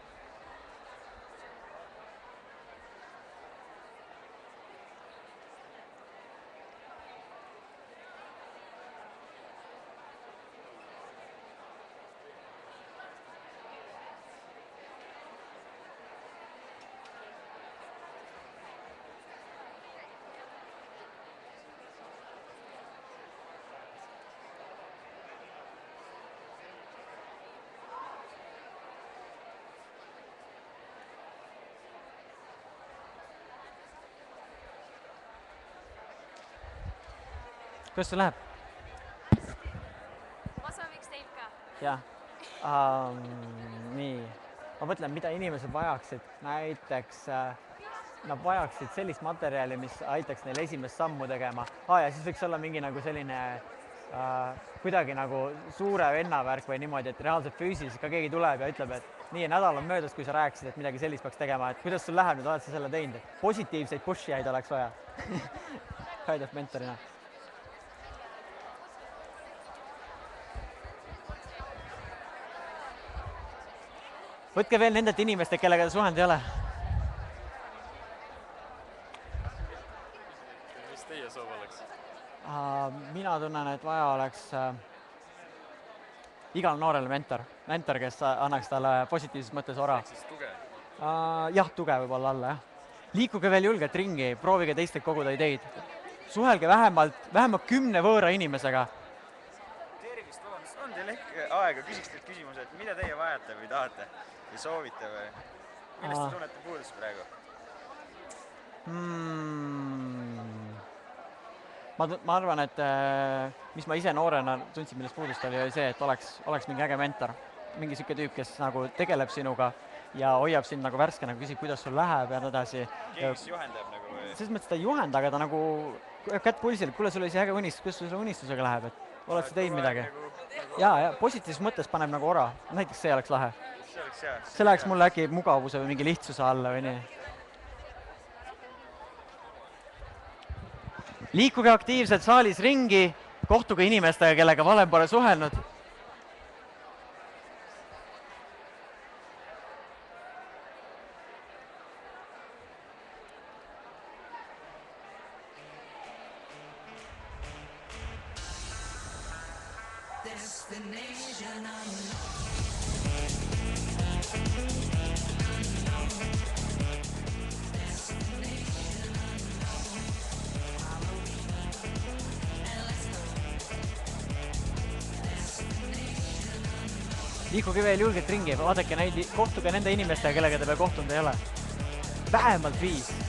Kuidas see läheb? Ma sooviks teilt ka. Jah. Nii. Ma mõtlen, mida inimesed vajaksid. Näiteks nad vajaksid sellist materjali, mis aitaks neil esimest sammu tegema. Ja siis võiks olla mingi nagu selline kuidagi nagu suure vennavärk või niimoodi, et reaalselt füüsiliselt ka keegi tuleb ja ütleb, et nii nädal on möödas, kui sa rääkisid, et midagi sellist peaks tegema, et kuidas sul läheb, nüüd oled sa selle teinud. Positiivseid push-jaid oleks vaja. Haidab mentorina. Võtke veel nendelt inimestelt, kellega te suhelnud ei ole. Mis teie soov oleks? Mina tunnen, et vaja oleks igal noorele mentor, kes annaks talle positiivses mõttes ora. Ehk siis tuge? Jah, tuge võib olla alla, jah. Liikuge veel julgelt ringi, proovige teistelt koguda ideid. Suhelge vähemalt 10 võõra inimesega. Tervist, vabandust, on teil ehk aega, küsiks teilt küsimuse, et mida teie vajate või tahate või soovite või millest te tunnete puudust praegu? Ma arvan, et mis ma ise noorena tundsin, millest puudust oli see, et oleks mingi äge mentor. Mingi siuke tüüp, kes nagu tegeleb sinuga ja hoiab sind nagu värskena, küsib, kuidas sul läheb ja nii edasi. Keegi, kes juhendab nagu või? Selles mõttes ta ei juhenda, aga ta nagu kätt pulsil, kuule, sul oli see äge unistus, kuidas sul unistusega läheb, et oled sa teinud midagi? Ja positiivses mõttes paneb nagu ora. Näiteks see oleks lahe. See läheks mulle äkki mugavuse või mingi lihtsuse alla või nii. Liikuge aktiivselt saalis ringi, kohtuge inimestega, kellega varem pole suhelnud. Liikuge veel julgelt ringi, vaadake neid, kohtuge nende inimestega, kellega te veel kohtunud ei ole. Vähemalt 5.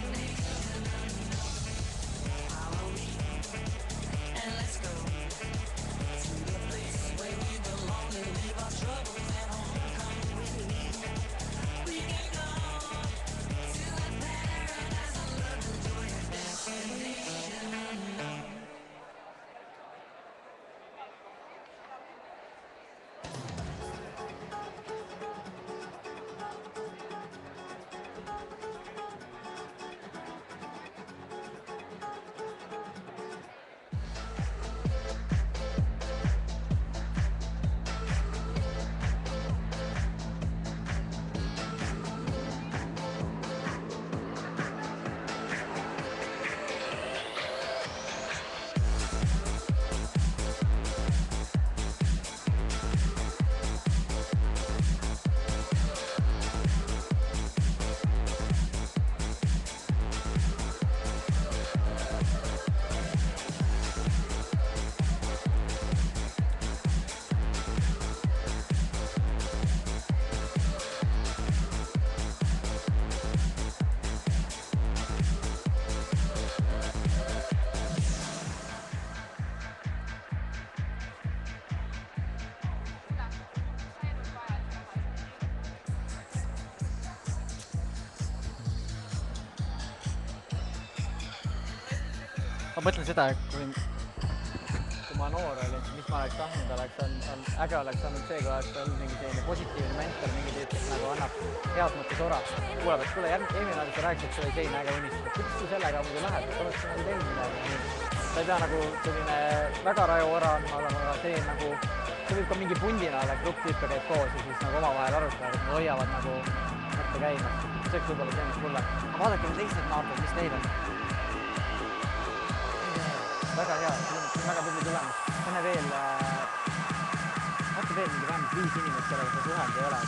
ma mõtlen seda, kui ma noor olin, mis ma oleks tahtnud, äge oleks olnud see, kui oleks olnud mingi selline positiivne mentor, mingi tüüp, kes nagu annab head mõttes ora. Kuuleb, et kuule, eelmine aeg sa rääkisid, et sul oli selline äge unistus. Kuidas sul sellega muidu läheb, et oleks nagu teinud midagi? Sa ei pea nagu selline väga raju ora andma, aga see nagu, see võib ka mingi pundina olla, grupp tüüpe käib koos ja siis nagu omavahel arutavad, et nad hoiavad nagu mõtte käima. See oleks võib-olla see, mis mulle. Aga vaadake need teised naabrid, mis neil on. Väga hea, see on väga tubli tulemus. Enne veel, vaata veel mingi vähemalt 5 inimest, kellega sa suhend ei ole.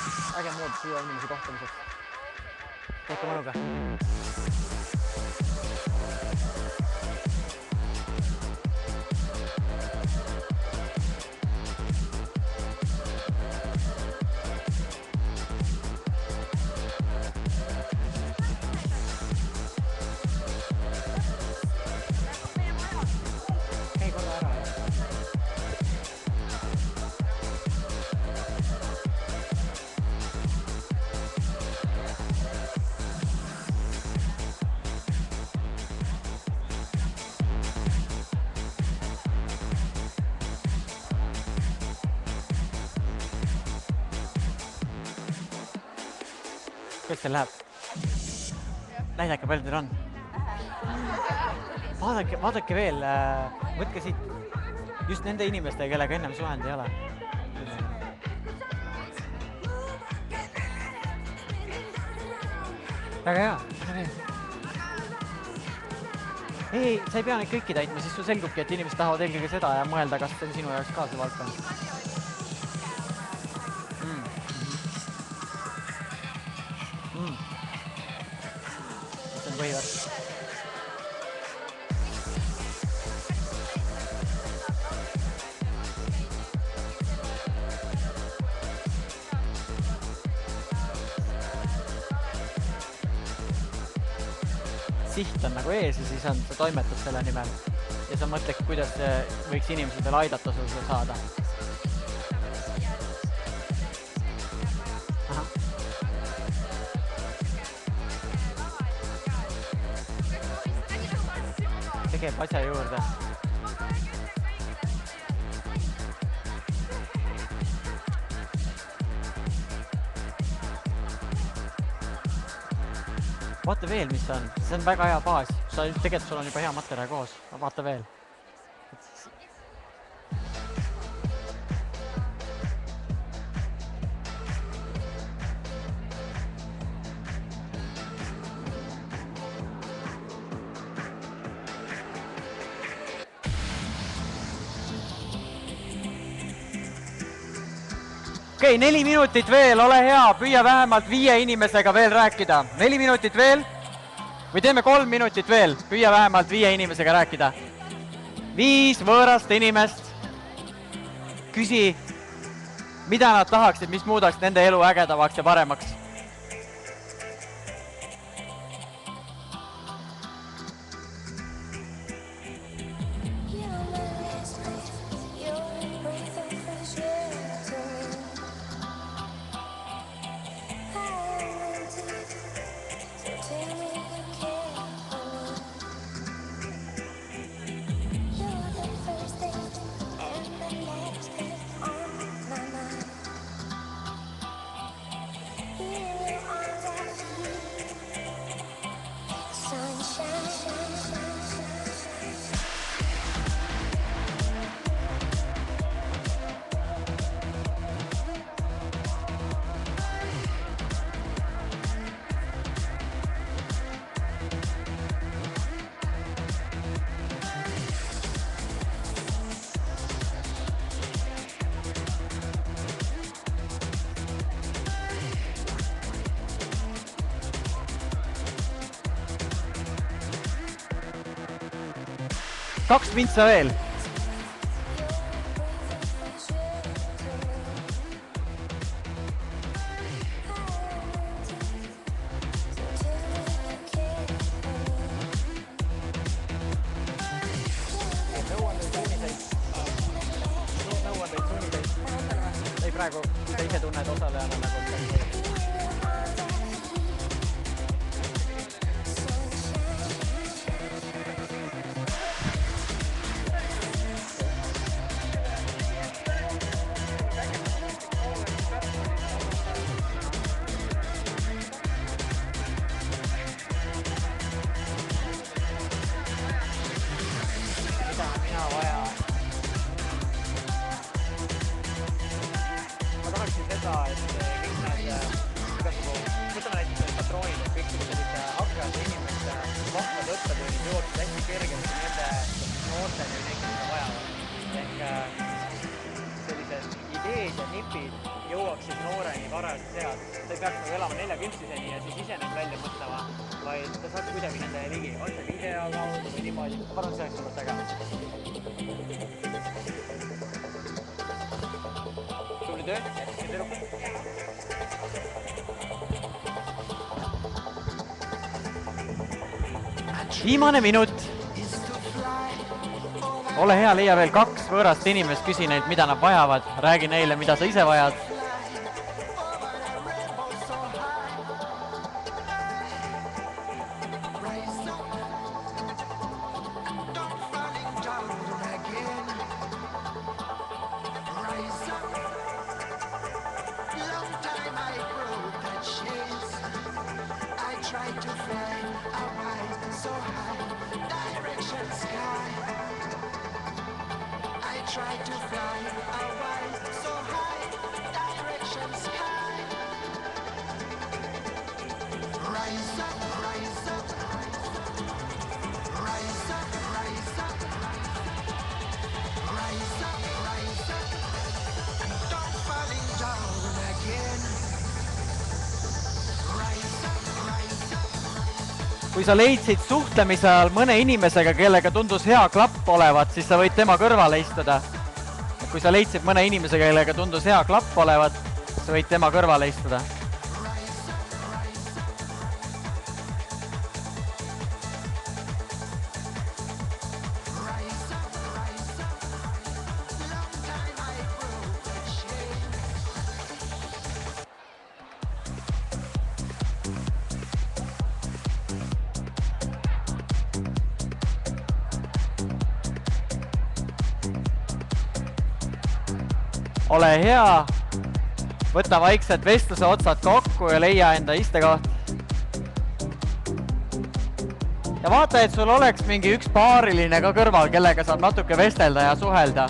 Äge mood siia inimese kohtamiseks. Tehke mõnuga. Kuidas teil läheb? Näidake, palju teil on? Vaadake veel, võtke siit just nende inimestega, kellega ennem suhend ei ole. Väga hea. Ei, sa ei pea neid kõiki täitma, siis sul selgubki, et inimesed tahavad eelkõige seda ja mõelda, kas see on sinu jaoks ka see valdkond. See on põhivärk. Siht on nagu ees ja siis sa toimetad selle nimel ja sa mõtled, kuidas võiks inimesed veel aidata sul saada. See käib asja juurde. Vaata veel, mis on. See on väga hea baas. Tegelikult sul on juba hea materjal koos. Vaata veel. Okei, 4 minutit veel, ole hea, püüa vähemalt 5 inimesega veel rääkida. 4 minutit veel või teeme 3 minutit veel, püüa vähemalt 5 inimesega rääkida. 5 võõrast inimest. Küsi, mida nad tahaksid, mis muudaks nende elu ägedavaks ja paremaks. Kaks vintsa veel. Ei praegu, sa ise tunned osalejana nagu seda, et kõik need igasugu, võtame näiteks patroonid, et kõik sellised hakkajate inimeste vahvad õppetunnid jõuaksid hästi kergelt nende noorteni või neid, mida vajavad. Ehk sellised ideed ja nipid jõuaksid nooreni varajases eas. Ta ei peaks elama 40-seni ja siis ise neid välja mõtlema, vaid ta saaks kuidagi nende ligi. On see video kaudu või niimoodi? Ma arvan, see oleks olnud äge. Tubli töö, jätkake tüdrukud. Viimane minut. Ole hea, leia veel 2 võõrast inimest, küsi neilt, mida nad vajavad, räägi neile, mida sa ise vajad. Kui sa leidsid suhtlemise ajal mõne inimesega, kellega tundus hea klapp olevat, siis sa võid tema kõrvale istuda. Kui sa leidsid mõne inimesega, kellega tundus hea klapp olevat, sa võid tema kõrvale istuda. Ole hea, võta vaikselt vestluse otsad kokku ja leia enda istekoht. Ja vaata, et sul oleks mingi üks paariline ka kõrval, kellega saab natuke vestelda ja suhelda.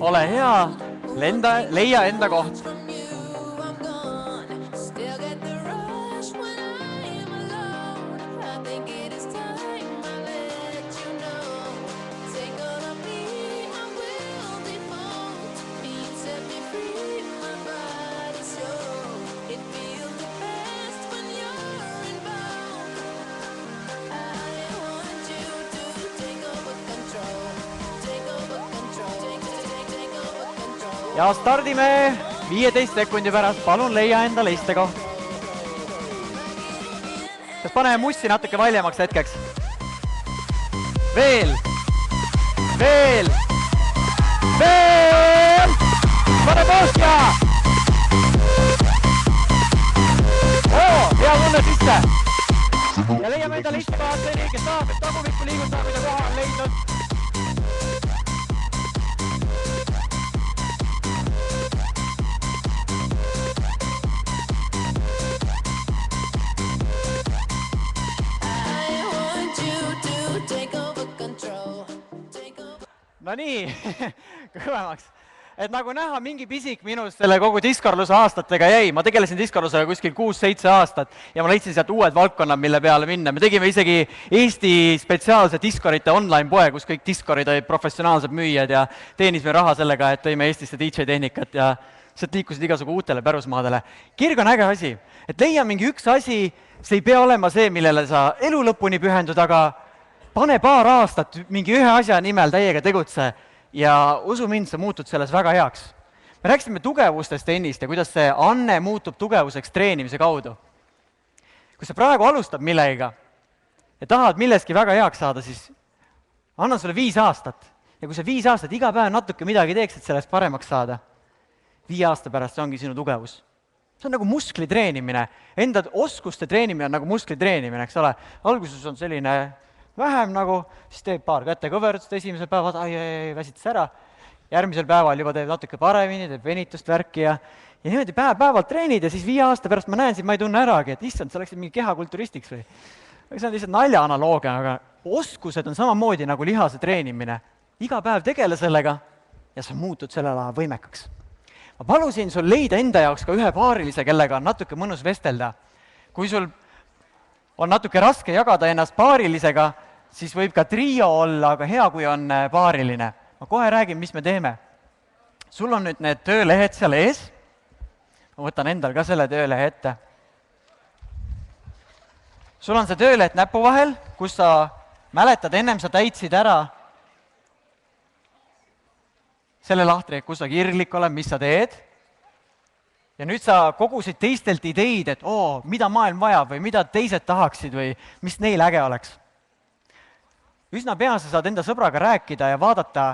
Ole hea, leia enda koht. Ja stardime 15 sekundi pärast. Palun leia endale istekoht. Kas paneme mussi natuke valjemaks hetkeks? Veel! Veel! Veel! Pane poosja! Hea tunne sisse! Ja leiame endale istekoht seni, kes tahab, et tagumikku liigutada, mida koha on leidnud. No nii, kõvemaks. Et nagu näha, mingi pisik minust selle kogu diskorluse aastatega jäi. Ma tegelesin diskorlusega kuskil 6-7 aastat ja ma leidsin sealt uued valdkonnad, mille peale minna. Me tegime isegi Eesti spetsiaalse diskorite online poe, kus kõik diskorid olid professionaalsed müüjad ja teenisime raha sellega, et tõime Eestisse DJ-tehnikat ja sealt liikusid igasugu uutele pärusmaadele. Kirg on äge asi, et leia mingi üks asi, see ei pea olema see, millele sa elu lõpuni pühendud, aga pane paar aastat mingi ühe asja nimel täiega tegutse ja usu mind, sa muutud selles väga heaks. Me rääkisime tugevustest ennist ja kuidas see anne muutub tugevuseks treenimise kaudu. Kui sa praegu alustad millegagi, ja tahad milleski väga heaks saada, siis annan sulle 5 aastat. Ja kui sa 5 aastat iga päev natuke midagi teeks, et sellest paremaks saada, 5 aasta pärast see ongi sinu tugevus. See on nagu muskli treenimine. Enda oskuste treenimine on nagu muskli treenimine, eks ole. Alguses on selline vähem nagu, siis teeb paar kätekõverutust esimesel päeval, ai, väsitas ära. Järgmisel päeval juba teeb natuke paremini, teeb venitust värki ja niimoodi päev-päevalt treenid ja siis 5 aasta pärast ma näen sind, ma ei tunne äragi, et issand, sa läksid mingi kehakulturistiks või. See on lihtsalt nalja analoogia, aga oskused on samamoodi nagu lihase treenimine. Iga päev tegele sellega ja sa muutud sellel ajal võimekaks. Ma palusin sul leida enda jaoks ka ühe paarilise, kellega on natuke mõnus vestelda. Kui sul on natuke raske jagada ennast paarilisega, siis võib ka trio olla, aga hea, kui on paariline. Ma kohe räägin, mis me teeme. Sul on nüüd need töölehed seal ees. Ma võtan endal ka selle töölehe ette. Sul on see tööleht näpu vahel, kus sa mäletad, ennem sa täitsid ära selle lahtri, kus sa kirglik oled, mis sa teed. Ja nüüd sa kogusid teistelt ideid, et mida maailm vajab või mida teised tahaksid või mis neil äge oleks. Üsna pea sa saad enda sõbraga rääkida ja vaadata,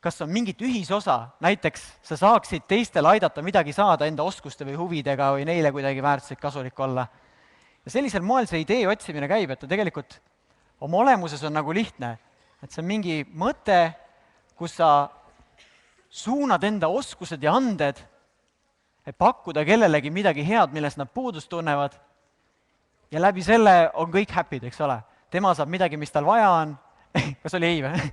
kas on mingit ühisosa, näiteks sa saaksid teistel aidata midagi saada enda oskuste või huvidega või neile kuidagi väärtuslik kasulik olla. Ja sellisel moel see idee otsimine käib, et ta tegelikult oma olemuses on nagu lihtne. Et see on mingi mõte, kus sa suunad enda oskused ja anded, et pakkuda kellelegi midagi head, millest nad puudust tunnevad. Ja läbi selle on kõik happy'd, eks ole. Tema saab midagi, mis tal vaja on. Kas oli ei või?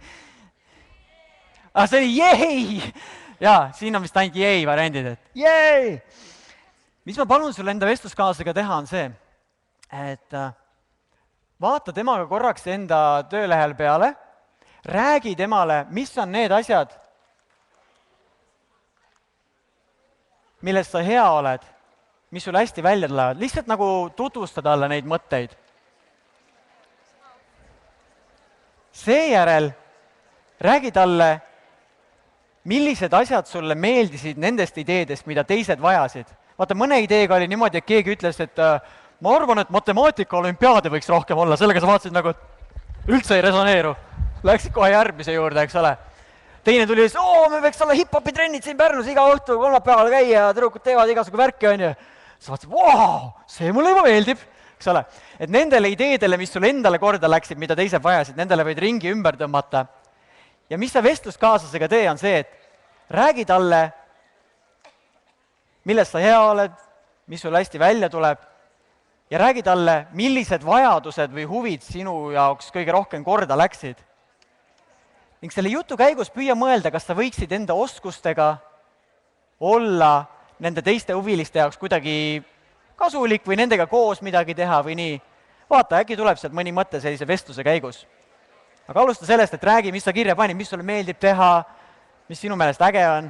See oli jei! Jaa, siin on vist ainult jei variandid, et jei! Mis ma palun sulle enda vestluskaaslasega teha, on see, et vaata temaga korraks enda töölehel peale, räägi temale, mis on need asjad, millest sa hea oled, mis sul hästi välja tulevad, lihtsalt nagu tutvustada talle neid mõtteid. Seejärel räägi talle, millised asjad sulle meeldisid nendest ideedest, mida teised vajasid. Vaata, mõne ideega oli niimoodi, et keegi ütles, et ma arvan, et matemaatika olümpiaade võiks rohkem olla, sellega sa vaatasid nagu, et üldse ei resoneeru. Läksid kohe järgmise juurde, eks ole. Teine tuli, me võiks olla hip-hopi trennid siin Pärnus iga õhtu kolmapäeval käia ja tüdrukud teevad igasugu värki, on ju. Sa vaatasid, see mulle juba meeldib, eks ole. Et nendele ideedele, mis sulle endale korda läksid, mida teised vajasid, nendele võid ringi ümber tõmmata. Ja mis sa vestluskaaslasega tee, on see, et räägi talle, millest sa hea oled, mis sul hästi välja tuleb, ja räägi talle, millised vajadused või huvid sinu jaoks kõige rohkem korda läksid. Ning selle jutu käigus püüa mõelda, kas sa võiksid enda oskustega olla nende teiste huviliste jaoks kuidagi kasulik või nendega koos midagi teha või nii. Vaata, äkki tuleb sealt mõni mõte sellise vestluse käigus. Aga alusta sellest, et räägi, mis sa kirja panid, mis sulle meeldib teha, mis sinu meelest äge on.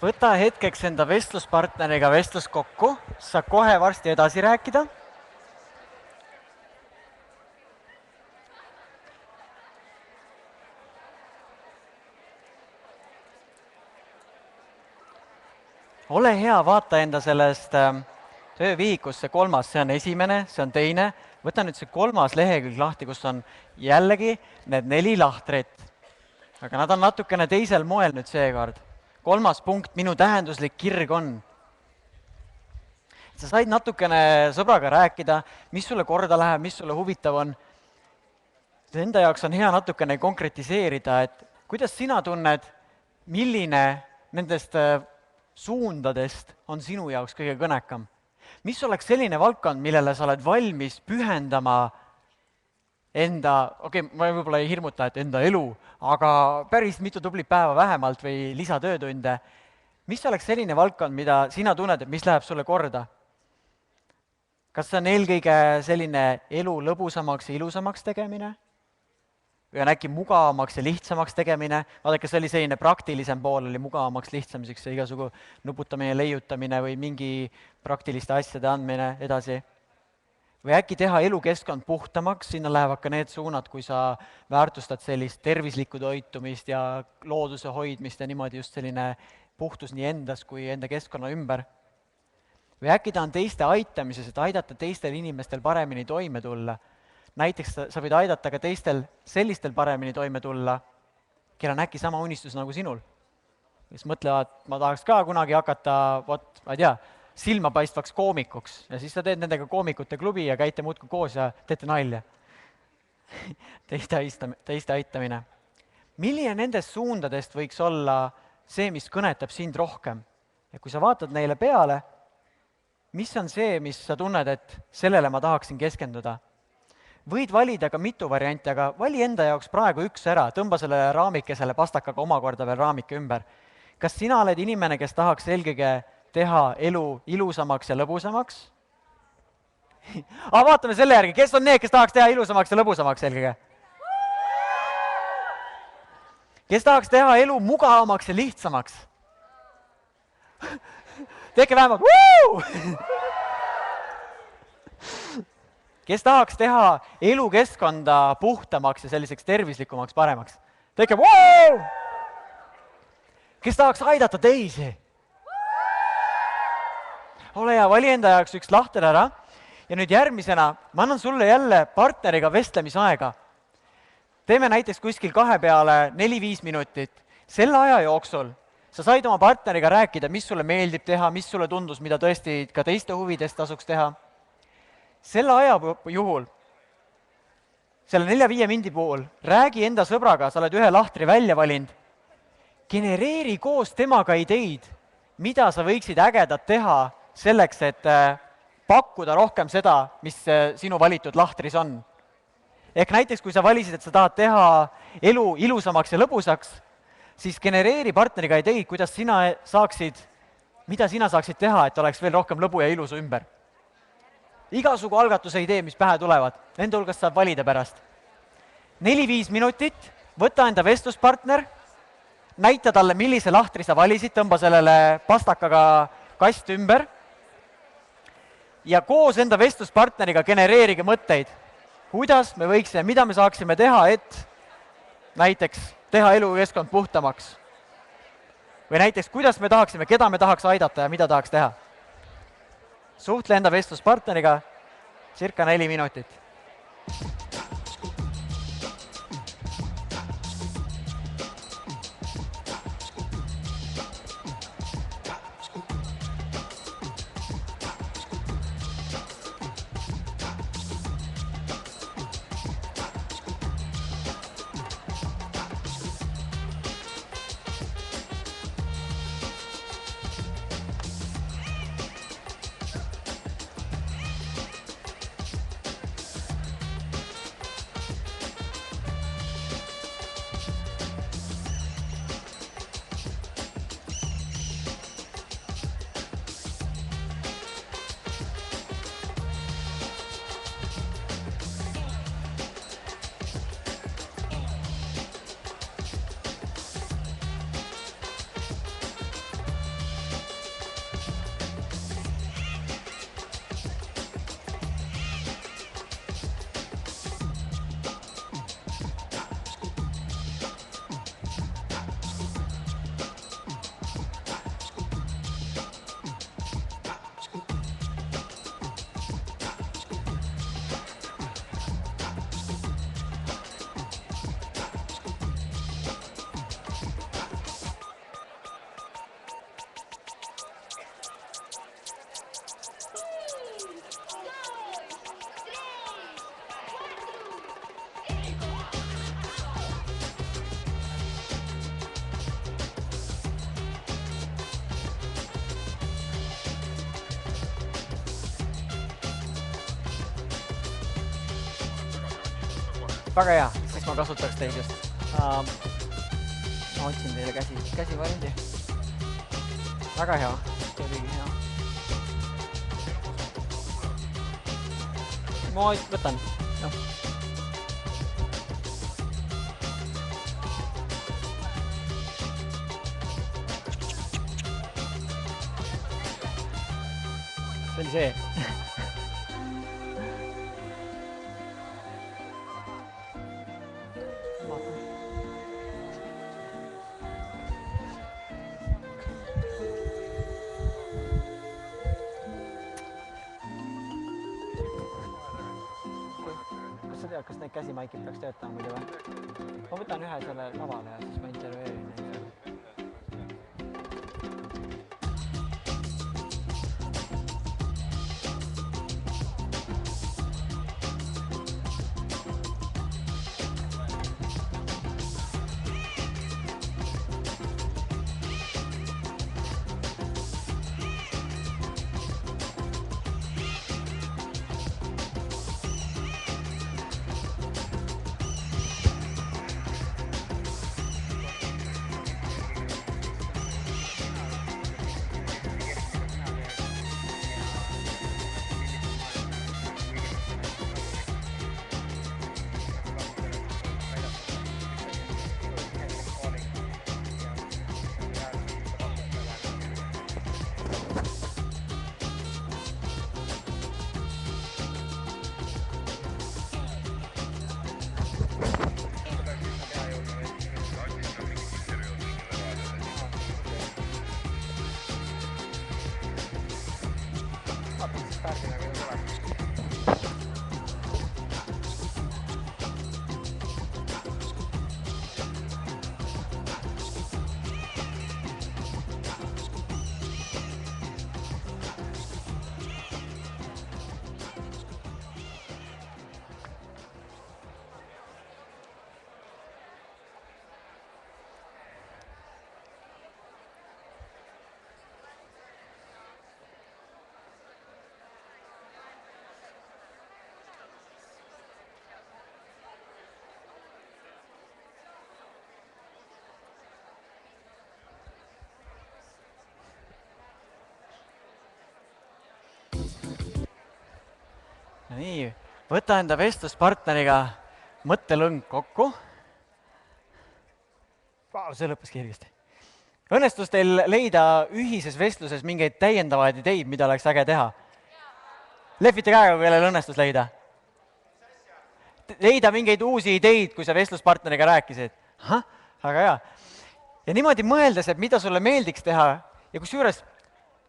võta hetkeks enda vestluspartneriga vestlus kokku, sa kohe varsti edasi rääkida. Ole hea, vaata enda sellest töövihikust see 3, see on esimene, see on teine. Võta nüüd see 3. lehekülg lahti, kus on jällegi need 4 lahtrit. Aga nad on natukene teisel moel nüüd seekord. 3. punkt, minu tähenduslik kirg on. Sa said natukene sõbraga rääkida, mis sulle korda läheb, mis sulle huvitav on. Enda jaoks on hea natukene konkretiseerida, et kuidas sina tunned, milline nendest suundadest on sinu jaoks kõige kõnekam. Mis oleks selline valdkond, millele sa oled valmis pühendama enda, ma võib-olla ei hirmuta, et enda elu, aga päris mitu tublit päeva vähemalt või lisatöötunde. Mis oleks selline valdkond, mida sina tunned, et mis läheb sulle korda? Kas see on eelkõige selline elu lõbusamaks ja ilusamaks tegemine? Või on äkki mugavamaks ja lihtsamaks tegemine? Vaadake, see oli selline praktilisem pool, oli mugavamaks, lihtsamiseks ja igasugu nuputamine, leiutamine või mingi praktiliste asjade andmine edasi. Või äkki teha elukeskkond puhtamaks, sinna lähevad ka need suunad, kui sa väärtustad sellist tervislikku toitumist ja looduse hoidmist ja niimoodi just selline puhtus nii endas kui enda keskkonna ümber. Või äkki ta on teiste aitamises, et aidata teistel inimestel paremini toime tulla. Näiteks sa võid aidata ka teistel sellistel paremini toime tulla, kel on äkki sama unistus nagu sinul. Kes mõtlevad, ma tahaks ka kunagi hakata, ma ei tea, silmapaistvaks koomikuks ja siis sa teed nendega koomikute klubi ja käite muudkui koos ja teete nalja. Teiste aitamine. Milline nendest suundadest võiks olla see, mis kõnetab sind rohkem? Ja kui sa vaatad neile peale, mis on see, mis sa tunned, et sellele ma tahaksin keskenduda? Võid valida ka mitu varianti, aga vali enda jaoks praegu üks ära, tõmba selle raamikesele pastakaga omakorda veel raamike ümber. Kas sina oled inimene, kes tahaks eelkõige teha elu ilusamaks ja lõbusamaks? Vaatame selle järgi, kes on need, kes tahaks teha ilusamaks ja lõbusamaks eelkõige? Kes tahaks teha elu mugavamaks ja lihtsamaks? Tehke vähemalt Kes tahaks teha elukeskkonda puhtamaks ja selliseks tervislikumaks, paremaks? Tehke Kes tahaks aidata teisi? Ole hea, vali enda jaoks üks lahter ära ja nüüd järgmisena ma annan sulle jälle partneriga vestlemisaega. Teeme näiteks kuskil 2 peale 4-5 minutit. Selle aja jooksul sa said oma partneriga rääkida, mis sulle meeldib teha, mis sulle tundus, mida tõesti ka teiste huvidest tasuks teha. Selle aja juhul, selle 4-5 mindi puhul, räägi enda sõbraga, sa oled ühe lahtri välja valinud, genereeri koos temaga ideid, mida sa võiksid ägedat teha selleks, et pakkuda rohkem seda, mis sinu valitud lahtris on. Ehk näiteks, kui sa valisid, et sa tahad teha elu ilusamaks ja lõbusaks, siis genereeri partneriga ideid, kuidas mida sina saaksid teha, et oleks veel rohkem lõbu ja ilusu ümber. Igasugu algatuse idee, mis pähe tulevad, nende hulgast saab valida pärast. 4-5 minutit, võta enda vestluspartner, näita talle, millise lahtri sa valisid, tõmba sellele pastakaga kast ümber ja koos enda vestluspartneriga genereerige mõtteid, kuidas me võiksime, mida me saaksime teha, et näiteks teha elukeskkond puhtamaks. Või näiteks, kuidas me tahaksime, keda me tahaks aidata ja mida tahaks teha. Suhtle enda vestluspartneriga circa 4 minutit. väga hea, siis ma kasutaks teid just. Ma otsin teile käsivariandi. Väga hea, see oligi hea. Ma võtan, jah. See oli see. Kas sa tead, kas need käsimaikid peaks töötama muidu või? Ma võtan ühe selle lavale ja siis ma intervjueerin neid. Nii, võta enda vestluspartneriga mõttelõng kokku. See lõppes kiiresti. Õnnestus teil leida ühises vestluses mingeid täiendavaid ideid, mida oleks äge teha? Lehvite käega, kui kellel õnnestus leida. Leida mingeid uusi ideid, kui sa vestluspartneriga rääkisid. Väga hea. Ja niimoodi mõeldes, et mida sulle meeldiks teha ja kusjuures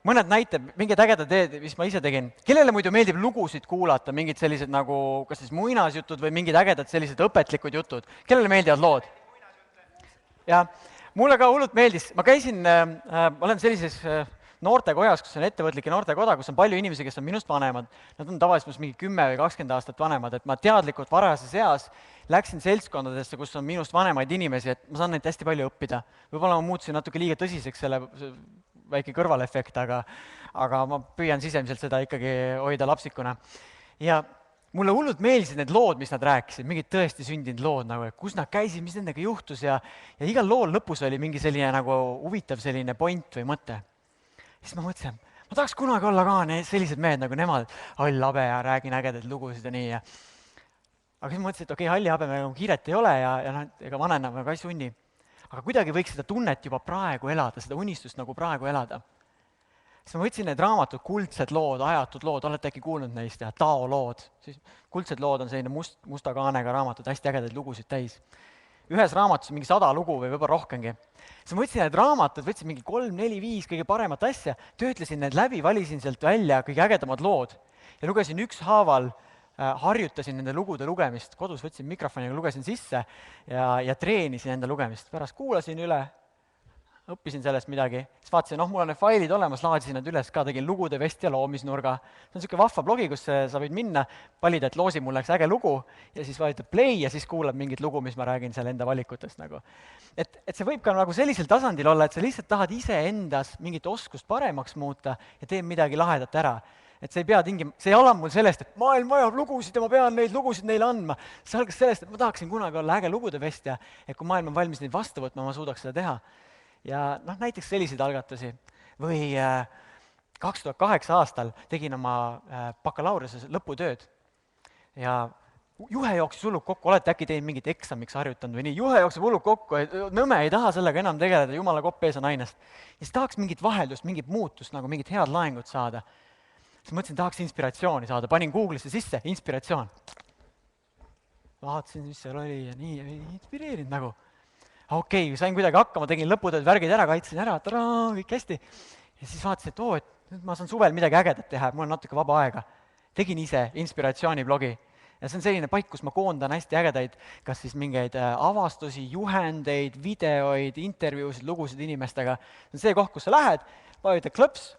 mõned näited, mingid ägedad ideed, mis ma ise tegin. Kellele muidu meeldib lugusid kuulata, mingid sellised nagu kas siis muinasjutud või mingid ägedad sellised õpetlikud jutud? Kellele meeldivad lood? Ja mulle ka hullult meeldis, ma käisin, olen sellises noortekojas, kus on ettevõtlike noortekoda, kus on palju inimesi, kes on minust vanemad. Nad on tavaliselt mingi 10 või 20 aastat vanemad, et ma teadlikult varajases eas läksin seltskondadesse, kus on minust vanemaid inimesi, et ma saan neid hästi palju õppida. Võib-olla ma muutusin natuke liiga tõsiseks selle väike kõrvalefekt, aga ma püüan sisemiselt seda ikkagi hoida lapsikuna. Ja mulle hullult meeldisid need lood, mis nad rääkisid, mingid tõesti sündinud lood, nagu, kus nad käisid, mis nendega juhtus ja igal lool lõpus oli mingi selline nagu huvitav selline point või mõte. Siis ma mõtlesin, ma tahaks kunagi olla ka sellised mehed nagu nemad, hall habe ja räägin ägedaid lugusid ja nii. Aga siis ma mõtlesin, et okei, halli habe meil kiiret ei ole ja ega vanena me ka ei sunni. Aga kuidagi võiks seda tunnet juba praegu elada, seda unistust nagu praegu elada. Siis ma võtsin need raamatud, kuldsed lood, ajatud lood, olete äkki kuulnud neist ja Tao lood. Kuldsed lood on selline musta kaanega raamatud, hästi ägedaid lugusid täis. Ühes raamatus mingi 100 lugu või võib-olla rohkengi. Siis ma võtsin need raamatud, võtsin mingi 3, 4, 5 kõige paremat asja, töötlesin need läbi, valisin sealt välja kõige ägedamad lood ja lugesin ükshaaval, harjutasin nende lugude lugemist, kodus võtsin mikrofoniga, lugesin sisse ja treenisin enda lugemist. Pärast kuulasin üle, õppisin sellest midagi, siis vaatasin, mul on need failid olemas, laadisin nad üles ka, tegin lugude vestja loomisnurga. See on niisugune vahva blogi, kus sa võid minna, valida, et loosi mul läks äge lugu ja siis valida play ja siis kuulad mingit lugu, mis ma räägin seal enda valikutest. Nagu. Et see võib ka nagu sellisel tasandil olla, et sa lihtsalt tahad iseendas mingit oskust paremaks muuta ja teed midagi lahedat ära. et see ei ole mul sellest, et maailm vajab lugusid ja ma pean neid lugusid neile andma. See algas sellest, et ma tahaksin kunagi olla äge lugude vestja, et kui maailm on valmis neid vastu võtma, ma suudaks seda teha. Ja näiteks selliseid algatusi. Või 2008 aastal tegin oma bakalaureuse lõputööd ja juhe jooksis hullult kokku, olete äkki teinud mingit eksamiks harjutanud või nii, juhe jookseb hullult kokku, et nõme ei taha sellega enam tegeleda, jumala kopp ees on ainest. Ja siis tahaks mingit vaheldust, mingit muutust, nagu mingit head laengut saada. Siis mõtlesin, tahaks inspiratsiooni saada, panin Google'isse sisse, inspiratsioon. Vaatasin, mis seal oli ja nii, inspireerinud nagu. Okei, sain kuidagi hakkama, tegin lõputööd, värgid ära, kaitsin ära, kõik hästi. Ja siis vaatasin, et nüüd ma saan suvel midagi ägedat teha, mul on natuke vaba aega. Tegin ise inspiratsiooniblogi. Ja see on selline paik, kus ma koondan hästi ägedaid, kas siis mingeid avastusi, juhendeid, videoid, intervjuusid, lugusid inimestega. See on see koht, kus sa lähed, vajutad klõps,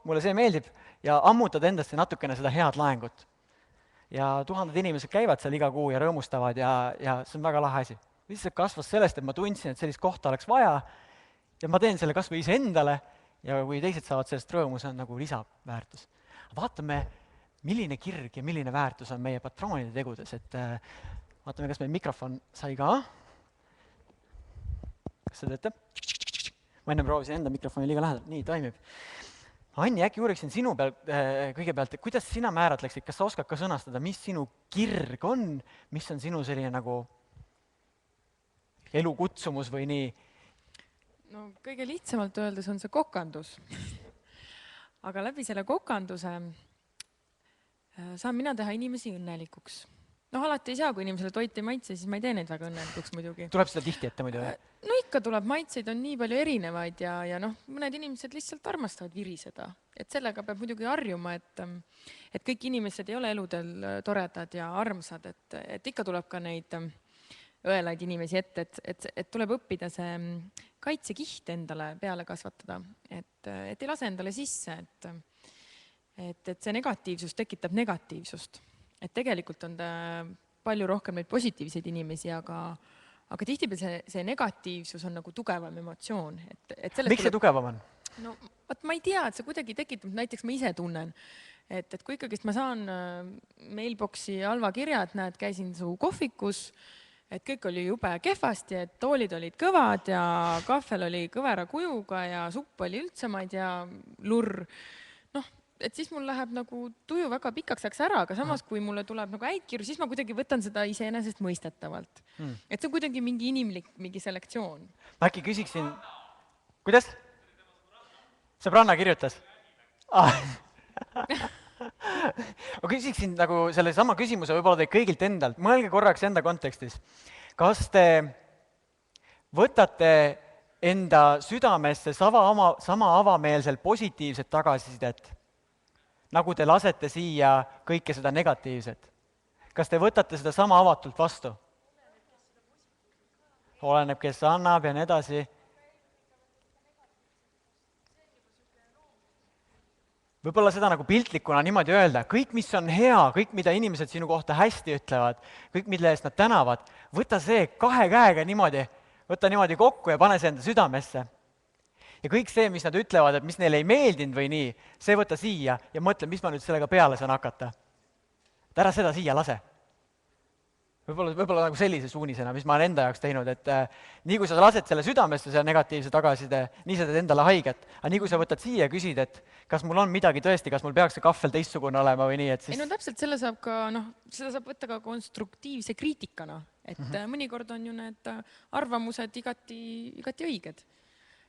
mulle see meeldib, ja ammutad endasse natukene seda head laengut. Ja 1000 inimesed käivad seal iga kuu ja rõõmustavad ja see on väga lahe asi. Lihtsalt kasvas sellest, et ma tundsin, et sellist kohta oleks vaja ja ma teen selle kas või iseendale ja kui teised saavad sellest rõõmu, see on nagu lisaväärtus. Vaatame, milline kirg ja milline väärtus on meie patroonide tegudes, et vaatame, kas meil mikrofon sai ka. Kas see teete? Ma enne proovisin enda mikrofoni liiga lähedal. Nii, toimib. Anni, äkki uuriksin sinu pealt kõigepealt, et kuidas sina määratleksid, kas sa oskad ka sõnastada, mis sinu kirg on, mis on sinu selline nagu elukutsumus või nii? No kõige lihtsamalt öeldes on see kokandus. Aga läbi selle kokanduse saan mina teha inimesi õnnelikuks. Alati ei saa, kui inimesele toit ei maitse, siis ma ei tee neid väga õnnelikuks muidugi. Tuleb seda tihti ette muidu? No ikka tuleb, maitseid on nii palju erinevaid ja mõned inimesed lihtsalt armastavad viriseda. Et sellega peab muidugi harjuma, et kõik inimesed ei ole eludel toredad ja armsad, et ikka tuleb ka neid õelaid inimesi ette, et tuleb õppida see kaitsekiht endale peale kasvatada, et ei lase endale sisse, et see negatiivsus tekitab negatiivsust. Et tegelikult on ta palju rohkem neid positiivseid inimesi, aga tihtipeale see negatiivsus on nagu tugevam emotsioon. Miks see tugevam on? No, ma ei tea, et see kuidagi tekitab, näiteks ma ise tunnen, et kui ikkagist ma saan mailboxi halva kirja, et näed, käisin su kohvikus, et kõik oli jube kehvasti, et toolid olid kõvad ja kahvel oli kõvera kujuga ja supp oli üldse, ma ei tea, lurr. Et siis mul läheb nagu tuju väga pikaks ajaks ära, aga samas kui mulle tuleb nagu häid kirju, siis ma kuidagi võtan seda iseenesest mõistetavalt. Et see on kuidagi mingi inimlik, mingi selektsioon. Ma äkki küsiksin, kuidas? Sõbranna kirjutas? Ma küsiksin nagu selle sama küsimuse võib-olla teid kõigilt endalt. Mõelge korraks enda kontekstis. Kas te võtate enda südamesse sama avameelselt positiivset tagasisidet, nagu te lasete siia kõike seda negatiivset? Kas te võtate seda sama avatult vastu? Oleneb, kes annab ja nii edasi. Võib-olla seda nagu piltlikuna niimoodi öelda, kõik, mis on hea, kõik, mida inimesed sinu kohta hästi ütlevad, kõik, mille eest nad tänavad, võta see 2 käega niimoodi, võta niimoodi kokku ja pane see enda südamesse. Ja kõik see, mis nad ütlevad, et mis neile ei meeldinud või nii, see võta siia ja mõtle, mis ma nüüd sellega peale saan hakata. Ära seda siia lase. Võib-olla nagu sellise suunisena, mis ma olen enda jaoks teinud, et nii kui sa lased selle südamesse selle negatiivse tagasiside, nii sa teed endale haiget. Aga nii kui sa võtad siia ja küsid, et kas mul on midagi tõesti, kas mul peaks see kahvel teistsugune olema või nii, et siis... Ei no täpselt, selle saab ka, seda saab võtta ka konstruktiivse kriitikana, et mõnikord on ju need arvamused igati õiged.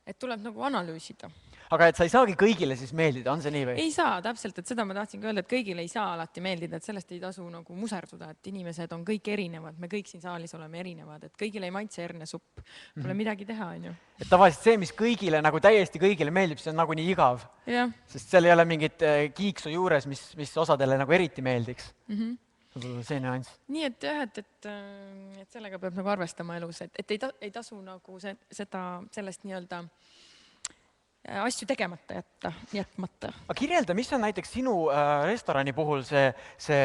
Et tuleb nagu analüüsida. Aga et sa ei saagi kõigile siis meeldida, on see nii või? Ei saa, täpselt, et seda ma tahtsin ka öelda, et kõigile ei saa alati meeldida, et sellest ei tasu nagu muserduda, et inimesed on kõik erinevad, me kõik siin saalis oleme erinevad, et kõigile ei maitse hernesupp, pole midagi teha, on ju. Et tavaliselt see, mis kõigile, nagu täiesti kõigile meeldib, see on nagu nii igav. Ja. Sest seal ei ole mingit kiiksu juures, mis osadele nagu eriti meeldiks. See nüanss. Nii, et jah, et sellega peab nagu arvestama elus, et ei tasu nagu sellest nii-öelda asju tegemata jätmata. Aga kirjelda, mis on näiteks sinu restorani puhul see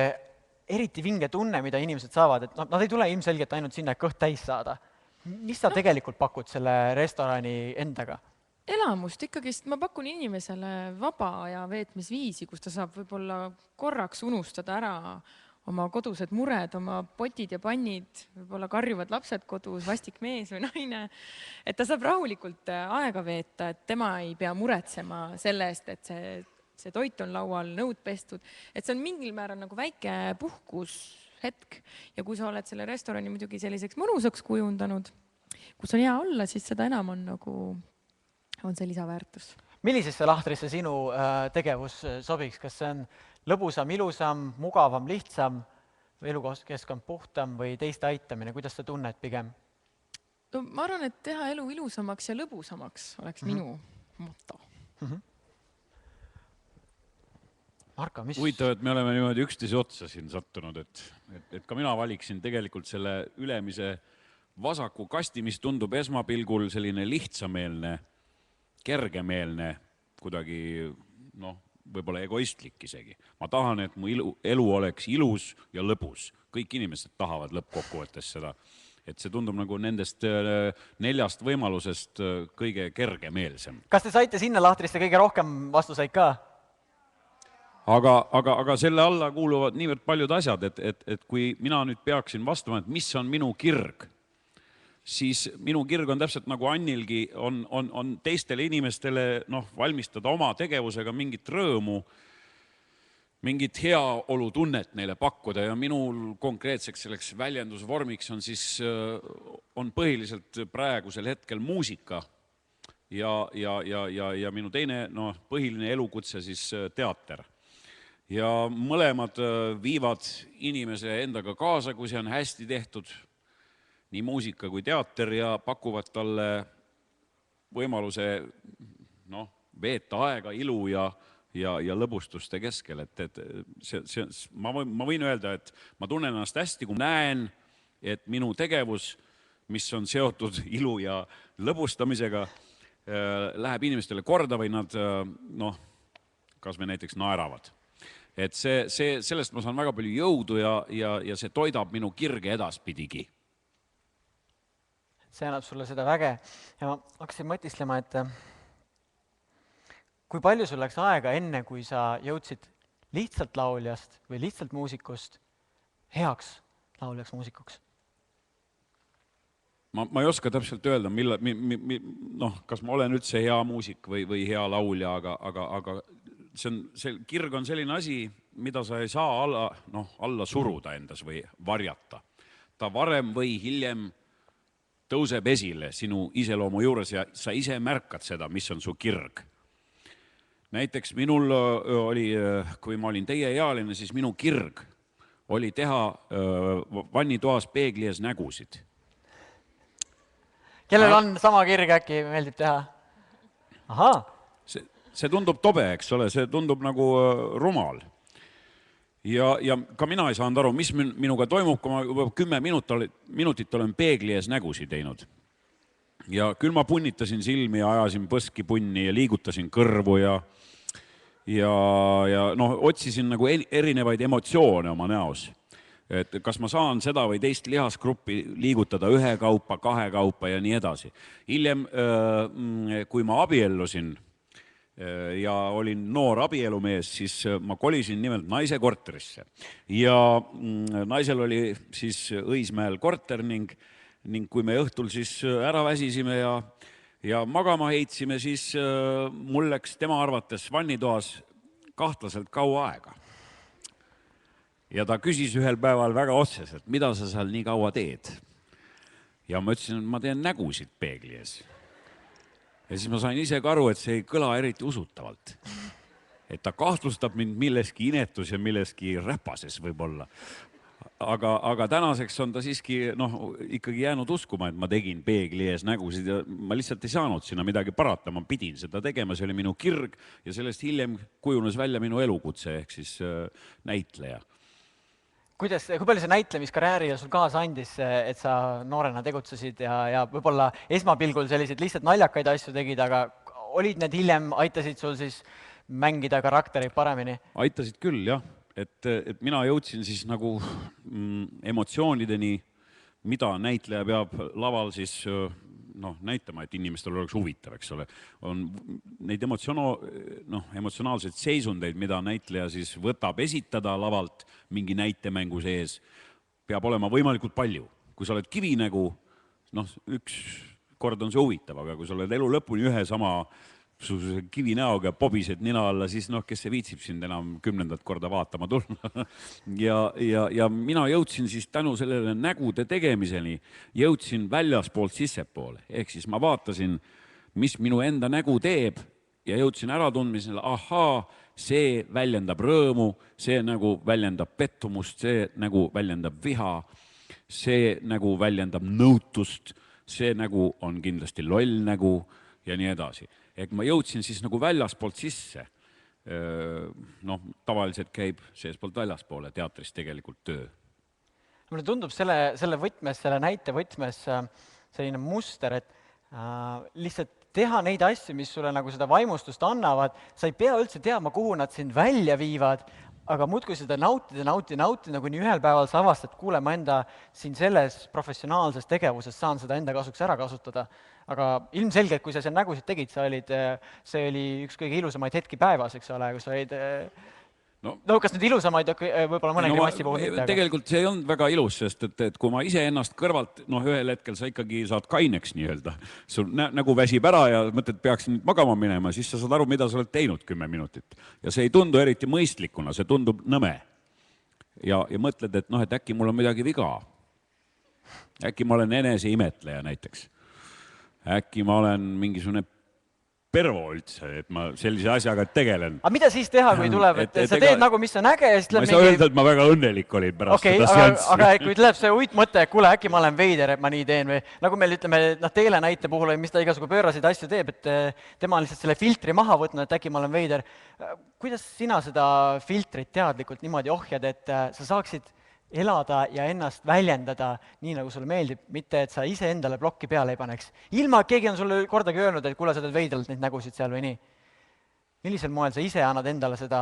eriti vinge tunne, mida inimesed saavad, et nad ei tule ilmselgelt ainult sinna kõht täis saada. Mis sa tegelikult pakud selle restorani endaga? elamust ikkagist, ma pakun inimesele vaba aja veetmisviisi, kus ta saab võib-olla korraks unustada ära oma kodused mured, oma potid ja pannid, võib-olla karjuvad lapsed kodus, vastik mees või naine. Et ta saab rahulikult aega veeta, et tema ei pea muretsema selle eest, et see toit on laual, nõud pestud. Et see on mingil määral nagu väike puhkushetk. Ja kui sa oled selle restorani muidugi selliseks mõnusaks kujundanud, kus on hea olla, siis seda enam on see lisaväärtus. Millisesse lahtrisse sinu tegevus sobiks? Kas see on lõbusam, ilusam, mugavam, lihtsam, elukeskkond puhtam või teiste aitamine? Kuidas sa tunned pigem? No, ma arvan, et teha elu ilusamaks ja lõbusamaks oleks minu motto. Marko, mis? Huvitav, et me oleme niimoodi üksteise otsa siin sattunud, et ka mina valiksin tegelikult selle ülemise vasaku kasti, mis tundub esmapilgul selline lihtsameelne, kergemeelne, kuidagi, võib-olla egoistlik isegi. Ma tahan, et mu elu oleks ilus ja lõbus. Kõik inimesed tahavad lõppkokkuvõttes seda. Et see tundub nagu nendest 4 võimalusest kõige kergemeelsem. Kas te saite sinna lahtrisse kõige rohkem vastuseid ka? Aga selle alla kuuluvad niivõrd paljud asjad, et kui mina nüüd peaksin vastama, et mis on minu kirg, siis minu kirg on täpselt nagu Annilgi, on teistele inimestele valmistada oma tegevusega mingit rõõmu, mingit heaolutunnet neile pakkuda ja minul konkreetseks selleks väljendusvormiks on põhiliselt praegusel hetkel muusika ja minu teine põhiline elukutse siis teater. Ja mõlemad viivad inimese endaga kaasa, kui see on hästi tehtud, nii muusika kui teater ja pakuvad talle võimaluse veeta aega ilu ja lõbustuste keskel. Ma võin öelda, et ma tunnen ennast hästi, kui näen, et minu tegevus, mis on seotud ilu ja lõbustamisega, läheb inimestele korda või nad kas või näiteks naeravad. Et sellest ma saan väga palju jõudu ja see toidab minu kirge edaspidigi. See annab sulle seda väge. Ja ma hakkasin mõtislema, et kui palju sul läks aega enne, kui sa jõudsid lihtsalt lauljast või lihtsalt muusikust heaks lauljaks muusikuks? Ma ei oska täpselt öelda, kas ma olen üldse hea muusik või hea laulja, aga see kirg on selline asi, mida sa ei saa alla suruda endas või varjata. Ta varem või hiljem tõuseb esile sinu iseloomu juures ja sa ise märkad seda, mis on su kirg. Näiteks minul oli, kui ma olin teieealine, siis minu kirg oli teha vannitoas peegli ees nägusid. Kellel on sama kirg, äkki meeldib teha? Ahaa. See tundub tobe, eks ole, see tundub nagu rumal. Ja ka mina ei saanud aru, mis minuga toimub, kui ma juba 10 minutit olen peegli ees nägusi teinud. Ja küll ma punnitasin silmi ja ajasin põski punni ja liigutasin kõrvu ja otsisin nagu erinevaid emotsioone oma näos. Et kas ma saan seda või teist lihasgruppi liigutada 1 kaupa, 2 kaupa ja nii edasi. Hiljem, kui ma abiellusin ja olin noor abielumees, siis ma kolisin nimelt naise korterisse. Ja naisel oli siis Õismäel korter ning kui me õhtul siis ära väsisime ja magama heitsime, siis mul läks tema arvates vannitoas kahtlaselt kaua aega. Ja ta küsis ühel päeval väga otseselt, mida sa seal nii kaua teed. Ja ma ütlesin, et ma teen nägusid peegli ees. Ja siis ma sain ise aru, et see ei kõla eriti usutavalt. Et ta kahtlustab mind milleski inetus ja milleski räpases võib-olla. Aga tänaseks on ta siiski ikkagi jäänud uskuma, et ma tegin peegli ees nägusid ja ma lihtsalt ei saanud sinna midagi parata, ma pidin seda tegema, see oli minu kirg ja sellest hiljem kujunes välja minu elukutse ehk siis näitleja. Kui palju see näitlemiskarjäärile sul kaasa andis, et sa noorena tegutsesid ja võib-olla esmapilgul selliseid lihtsalt naljakaid asju tegid, aga olid need hiljem, aitasid sul siis mängida karaktereid paremini? Aitasid küll, jah. Et mina jõudsin siis nagu emotsioonideni, mida näitleja peab laval siis näitama, et inimestel oleks huvitav, eks ole. On neid emotsionaalseid seisundeid, mida näitleja siis võtab esitada lavalt mingi näitemängu sees, peab olema võimalikult palju. Kui sa oled kivinägu, üks kord on see huvitav, aga kui sa oled elu lõpuni ühe sama kivinäoga pobised nina alla, siis kes see viitsib sind enam 10. korda vaatama tulla. ja mina jõudsin siis tänu sellele nägude tegemiseni, jõudsin väljaspoolt sissepoole. Ehk siis ma vaatasin, mis minu enda nägu teeb ja jõudsin äratundmisele, ahaa, see väljendab rõõmu, see nägu väljendab pettumust, see nägu väljendab viha, see nägu väljendab nõutust, see nägu on kindlasti loll nägu ja nii edasi. Ehk ma jõudsin siis nagu väljaspoolt sisse. Tavaliselt käib seespoolt väljaspoole teatris tegelikult töö. Mulle tundub selle võtmes, selle näite võtmes selline muster, et lihtsalt teha neid asju, mis sulle nagu seda vaimustust annavad, sa ei pea üldse teadma, kuhu nad sind välja viivad, aga muudkui seda nautida, kuni ühel päeval sa avastad, kuule, ma enda siin selles professionaalses tegevuses saan seda enda kasuks ära kasutada. Aga ilmselgelt, kui sa seal nägusid tegid, see oli üks kõige ilusamaid hetki päevas, eks ole, kus sa olid... kas nüüd ilusamaid võib-olla mõne grimassi puhul mitte? Tegelikult see ei olnud väga ilus, sest et kui ma ise ennast kõrvalt, ühel hetkel sa ikkagi saad kaineks nii-öelda. Sul nägu väsib ära ja mõtled, peaks nüüd magama minema, siis sa saad aru, mida sa oled teinud 10 minutit. Ja see ei tundu eriti mõistlikuna, see tundub nõme. Ja mõtled, et äkki mul on midagi viga. Äkki ma olen enese imetleja näiteks. Äkki ma olen mingisugune pervo üldse, et ma sellise asjaga tegelen. Aga mida siis teha, kui tuleb, et sa teed nagu, mis on äge ja siis tuleb mingi... Ma ei saa öelda, et ma väga õnnelik olin pärast seda seanssi. Aga kui tuleb see uitmõte, et kuule, äkki ma olen veider, et ma nii teen või nagu meil ütleme, Teele näite puhul, mis ta igasugu pöörasid asju teeb, et tema on lihtsalt selle filtri maha võtnud, et äkki ma olen veider. Kuidas sina seda filtrit teadlikult niimoodi ohjad, et sa saaksid elada ja ennast väljendada nii, nagu sulle meeldib, mitte et sa ise endale plokki peale ei paneks. Ilma, et keegi on sulle kordagi öelnud, et kuule, sa teed veidralt neid nägusid seal või nii. Millisel moel sa ise annad endale seda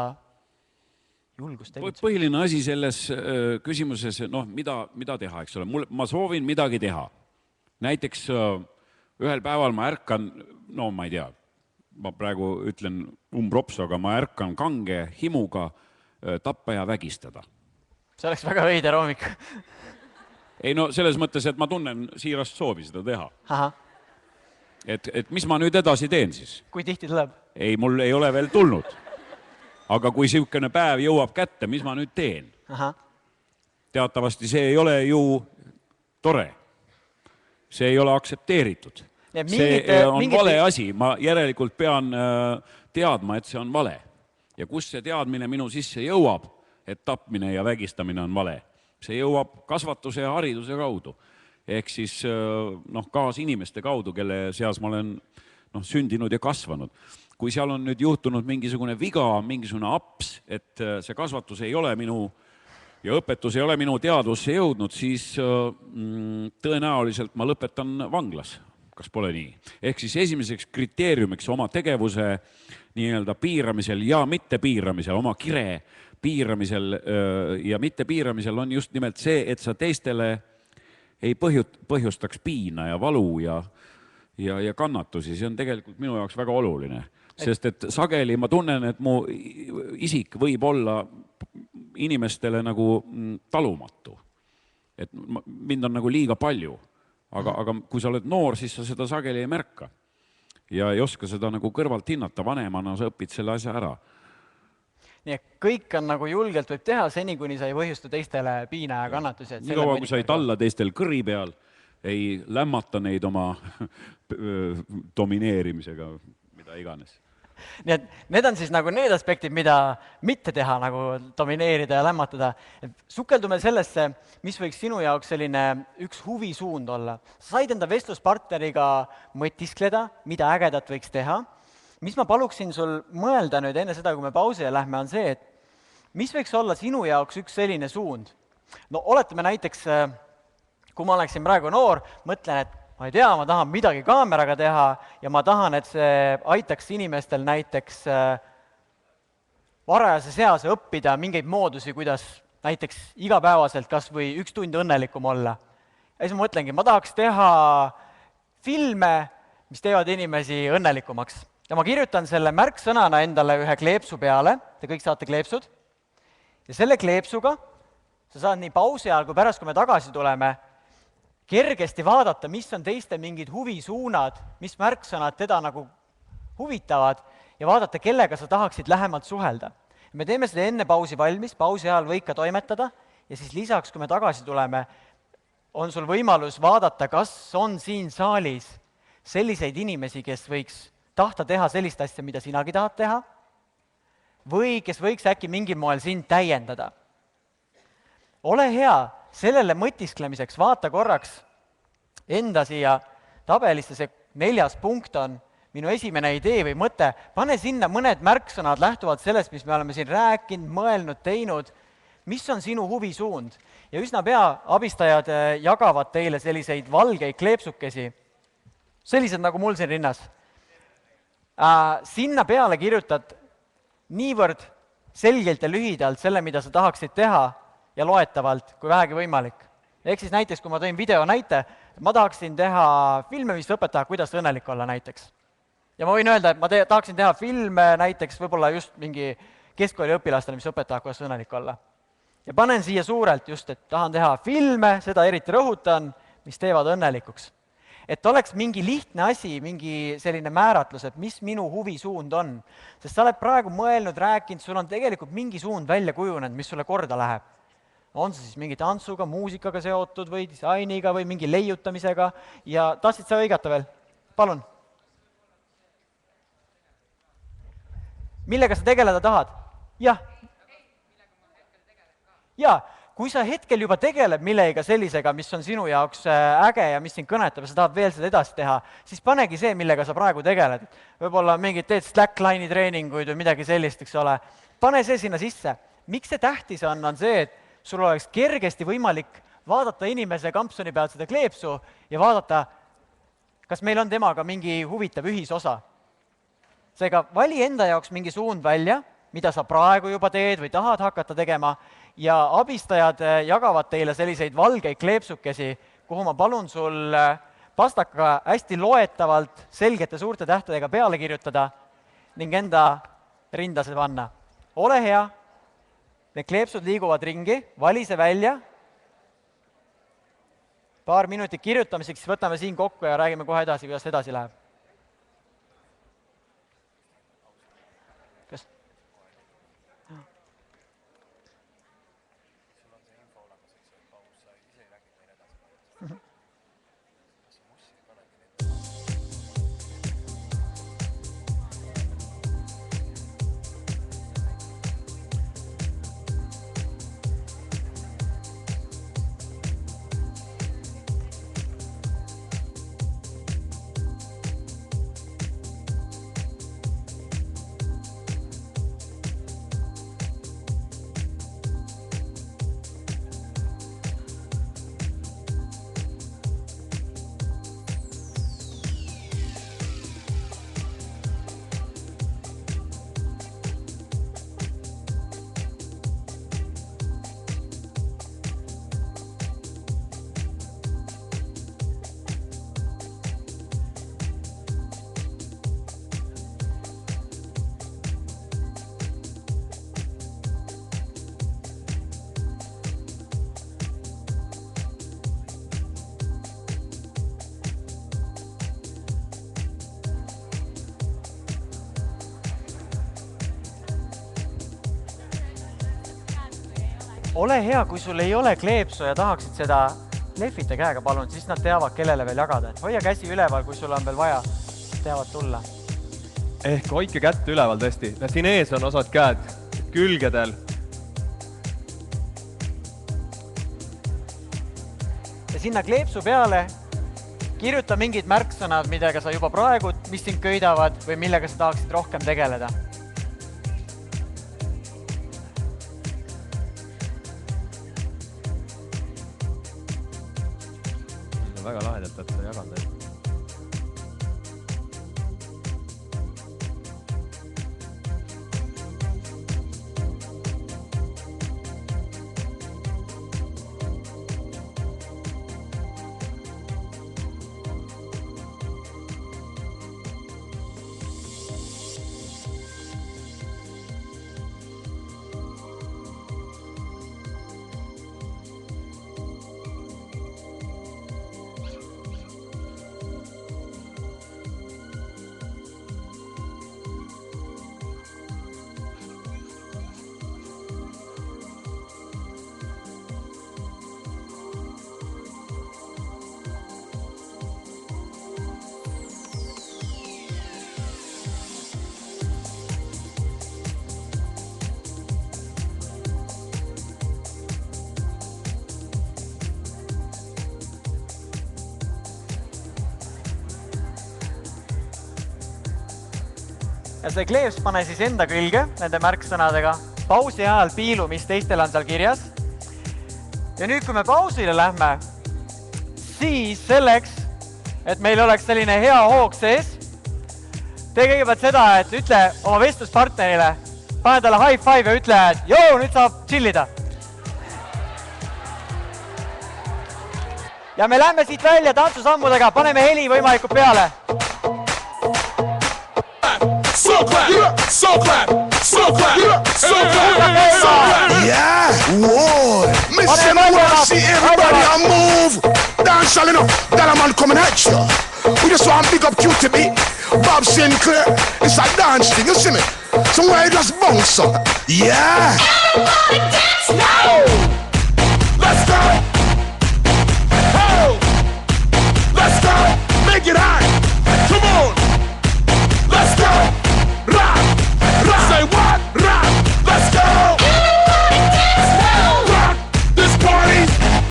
julgust tegutseda? Põhiline asi selles küsimuses, mida teha, eks ole. Ma soovin midagi teha. Näiteks ühel päeval ma ärkan, ma ei tea, ma praegu ütlen umbropsu, aga ma ärkan kange himuga tappa ja vägistada. See oleks väga veider hommik. Ei selles mõttes, et ma tunnen siirast soovi seda teha. Aha. Et mis ma nüüd edasi teen siis? Kui tihti tuleb? Ei, mul ei ole veel tulnud. Aga kui siukene päev jõuab kätte, mis ma nüüd teen? Aha. Teatavasti see ei ole ju tore. See ei ole aktsepteeritud. See on vale asi. Ma järelikult pean teadma, et see on vale. Ja kus see teadmine minu sisse jõuab, et tapmine ja vägistamine on vale. See jõuab kasvatuse ja hariduse kaudu. Ehk siis kaasinimeste kaudu, kelle seas ma olen sündinud ja kasvanud. Kui seal on nüüd juhtunud mingisugune viga, mingisugune aps, et see kasvatus ei ole minu ja õpetus ei ole minu teadvusse jõudnud, siis tõenäoliselt ma lõpetan vanglas. Kas pole nii? Ehk siis esimeseks kriteeriumiks oma tegevuse nii-öelda piiramisel ja mitte piiramisel, oma kire piiramisel ja mitte piiramisel on just nimelt see, et sa teistele ei põhjustaks piina ja valu ja kannatusi. See on tegelikult minu jaoks väga oluline. Sest et sageli ma tunnen, et mu isik võib olla inimestele nagu talumatu. Et mind on nagu liiga palju. Aga kui sa oled noor, siis sa seda sageli ei märka. Ja ei oska seda nagu kõrvalt hinnata. Vanemana sa õpid selle asja ära. Nii et kõik on nagu julgelt võib teha seni, kuni sa ei põhjusta teistele piina ja kannatusi. Nii kaua, kui sa ei talla teistel kõri peal, ei lämmata neid oma domineerimisega, mida iganes. Nii et need on siis nagu need aspektid, mida mitte teha, nagu domineerida ja lämmatada. Sukeldume sellesse, mis võiks sinu jaoks selline üks huvisuund olla. Sa said enda vestluspartneriga mõtiskleda, mida ägedat võiks teha. Mis ma paluksin sul mõelda nüüd enne seda, kui me pausile lähme, on see, et mis võiks olla sinu jaoks üks selline suund? Oletame näiteks, kui ma oleksin praegu noor, mõtlen, et ma ei tea, ma tahan midagi kaameraga teha ja ma tahan, et see aitaks inimestel näiteks varajase seas õppida mingeid moodusi, kuidas näiteks igapäevaselt kas või 1 tund õnnelikum olla. Ja siis ma mõtlengi, ma tahaks teha filme, mis teevad inimesi õnnelikumaks. Ja ma kirjutan selle märksõnana endale ühe kleepsu peale, te kõik saate kleepsud, ja selle kleepsuga sa saad nii pausi ajal kui pärast, kui me tagasi tuleme, kergesti vaadata, mis on teiste mingid huvisuunad, mis märksõnad teda nagu huvitavad ja vaadata, kellega sa tahaksid lähemalt suhelda. Me teeme seda enne pausi valmis, pausi ajal võid ka toimetada ja siis lisaks, kui me tagasi tuleme, on sul võimalus vaadata, kas on siin saalis selliseid inimesi, kes võiks tahta teha sellist asja, mida sinagi tahad teha, või kes võiks äkki mingil moel sind täiendada. Ole hea, sellele mõtisklemiseks vaata korraks enda siia tabelisse, see 4. punkt on minu esimene idee või mõte, pane sinna mõned märksõnad lähtuvalt sellest, mis me oleme siin rääkinud, mõelnud, teinud, mis on sinu huvisuund. Ja üsna pea abistajad jagavad teile selliseid valgeid kleepsukesi, sellised nagu mul siin rinnas. Sinna peale kirjutad niivõrd selgelt ja lühidalt selle, mida sa tahaksid teha ja loetavalt, kui vähegi võimalik. Ehk siis näiteks, kui ma tõin video näite, ma tahaksin teha filme, mis õpetab, kuidas õnnelik olla näiteks. Ja ma võin öelda, et ma tahaksin teha filme näiteks võib-olla just mingi keskkooli õpilastele, mis õpetab, kuidas õnnelik olla. Ja panen siia suurelt just, et tahan teha filme, seda eriti rõhutan, mis teevad õnnelikuks. Et oleks mingi lihtne asi, mingi selline määratlus, et mis minu huvisuund on. Sest sa oled praegu mõelnud, rääkinud, sul on tegelikult mingi suund välja kujunenud, mis sulle korda läheb. On see siis mingi tantsuga, muusikaga seotud või disainiga või mingi leiutamisega ja tahtsid sa õigata veel? Palun. Millega sa tegeleda tahad? Jah. Jaa, kui sa hetkel juba tegeled millega sellisega, mis on sinu jaoks äge ja mis sind kõnetab ja sa tahad veel seda edasi teha, siis panegi see, millega sa praegu tegeled. Võib-olla mingid teed slackline'i treeninguid või midagi sellist, eks ole. Pane see sinna sisse. Miks see tähtis on see, et sul oleks kergesti võimalik vaadata inimese kampsuni pealt seda kleepsu ja vaadata, kas meil on temaga mingi huvitav ühisosa. Seega vali enda jaoks mingi suund välja, mida sa praegu juba teed või tahad hakata tegema, ja abistajad jagavad teile selliseid valgeid kleepsukesi, kuhu ma palun sul pastaka hästi loetavalt selgete suurte tähtedega peale kirjutada ning enda rindase panna. Ole hea, need kleepsud liiguvad ringi, vali see välja. Paar minutit kirjutamiseks, siis võtame siin kokku ja räägime kohe edasi, kuidas edasi läheb. Kas? Ole hea, kui sul ei ole kleepsu ja tahaksid seda lehvita käega palun, siis nad teavad, kellele veel jagada. Et hoia käsi üleval, kui sul on veel vaja, teavad tulla. Ehk hoidke kätt üleval tõesti. Siin ees on osad käed külgedel. Ja sinna kleepsu peale kirjuta mingid märksõnad, millega sa juba praegu, mis sind köidavad või millega sa tahaksid rohkem tegeleda. Väga lahedalt, et sa jagad neid. ja see kleeps pane siis enda külge nende märksõnadega. Pausi ajal piilu, mis teistel on seal kirjas. Ja nüüd, kui me pausile lähme, siis selleks, et meil oleks selline hea hoog sees, tee kõigepealt seda, et ütle oma vestluspartnerile, pane talle high five ja ütle, et joo, nüüd saab chillida. Ja me lähme siit välja tantsusammudega, paneme heli võimalikult peale. So clap, so clap, so clap, so clap, so clap. Yeah, whoa. Listen, I want to see everybody a move. Dance all enough, that a man coming at you. We just want to big up QTB, Bob Sinclair. It's a dance thing, you see me? Somewhere you just bounce up. Yeah. Everybody dance now.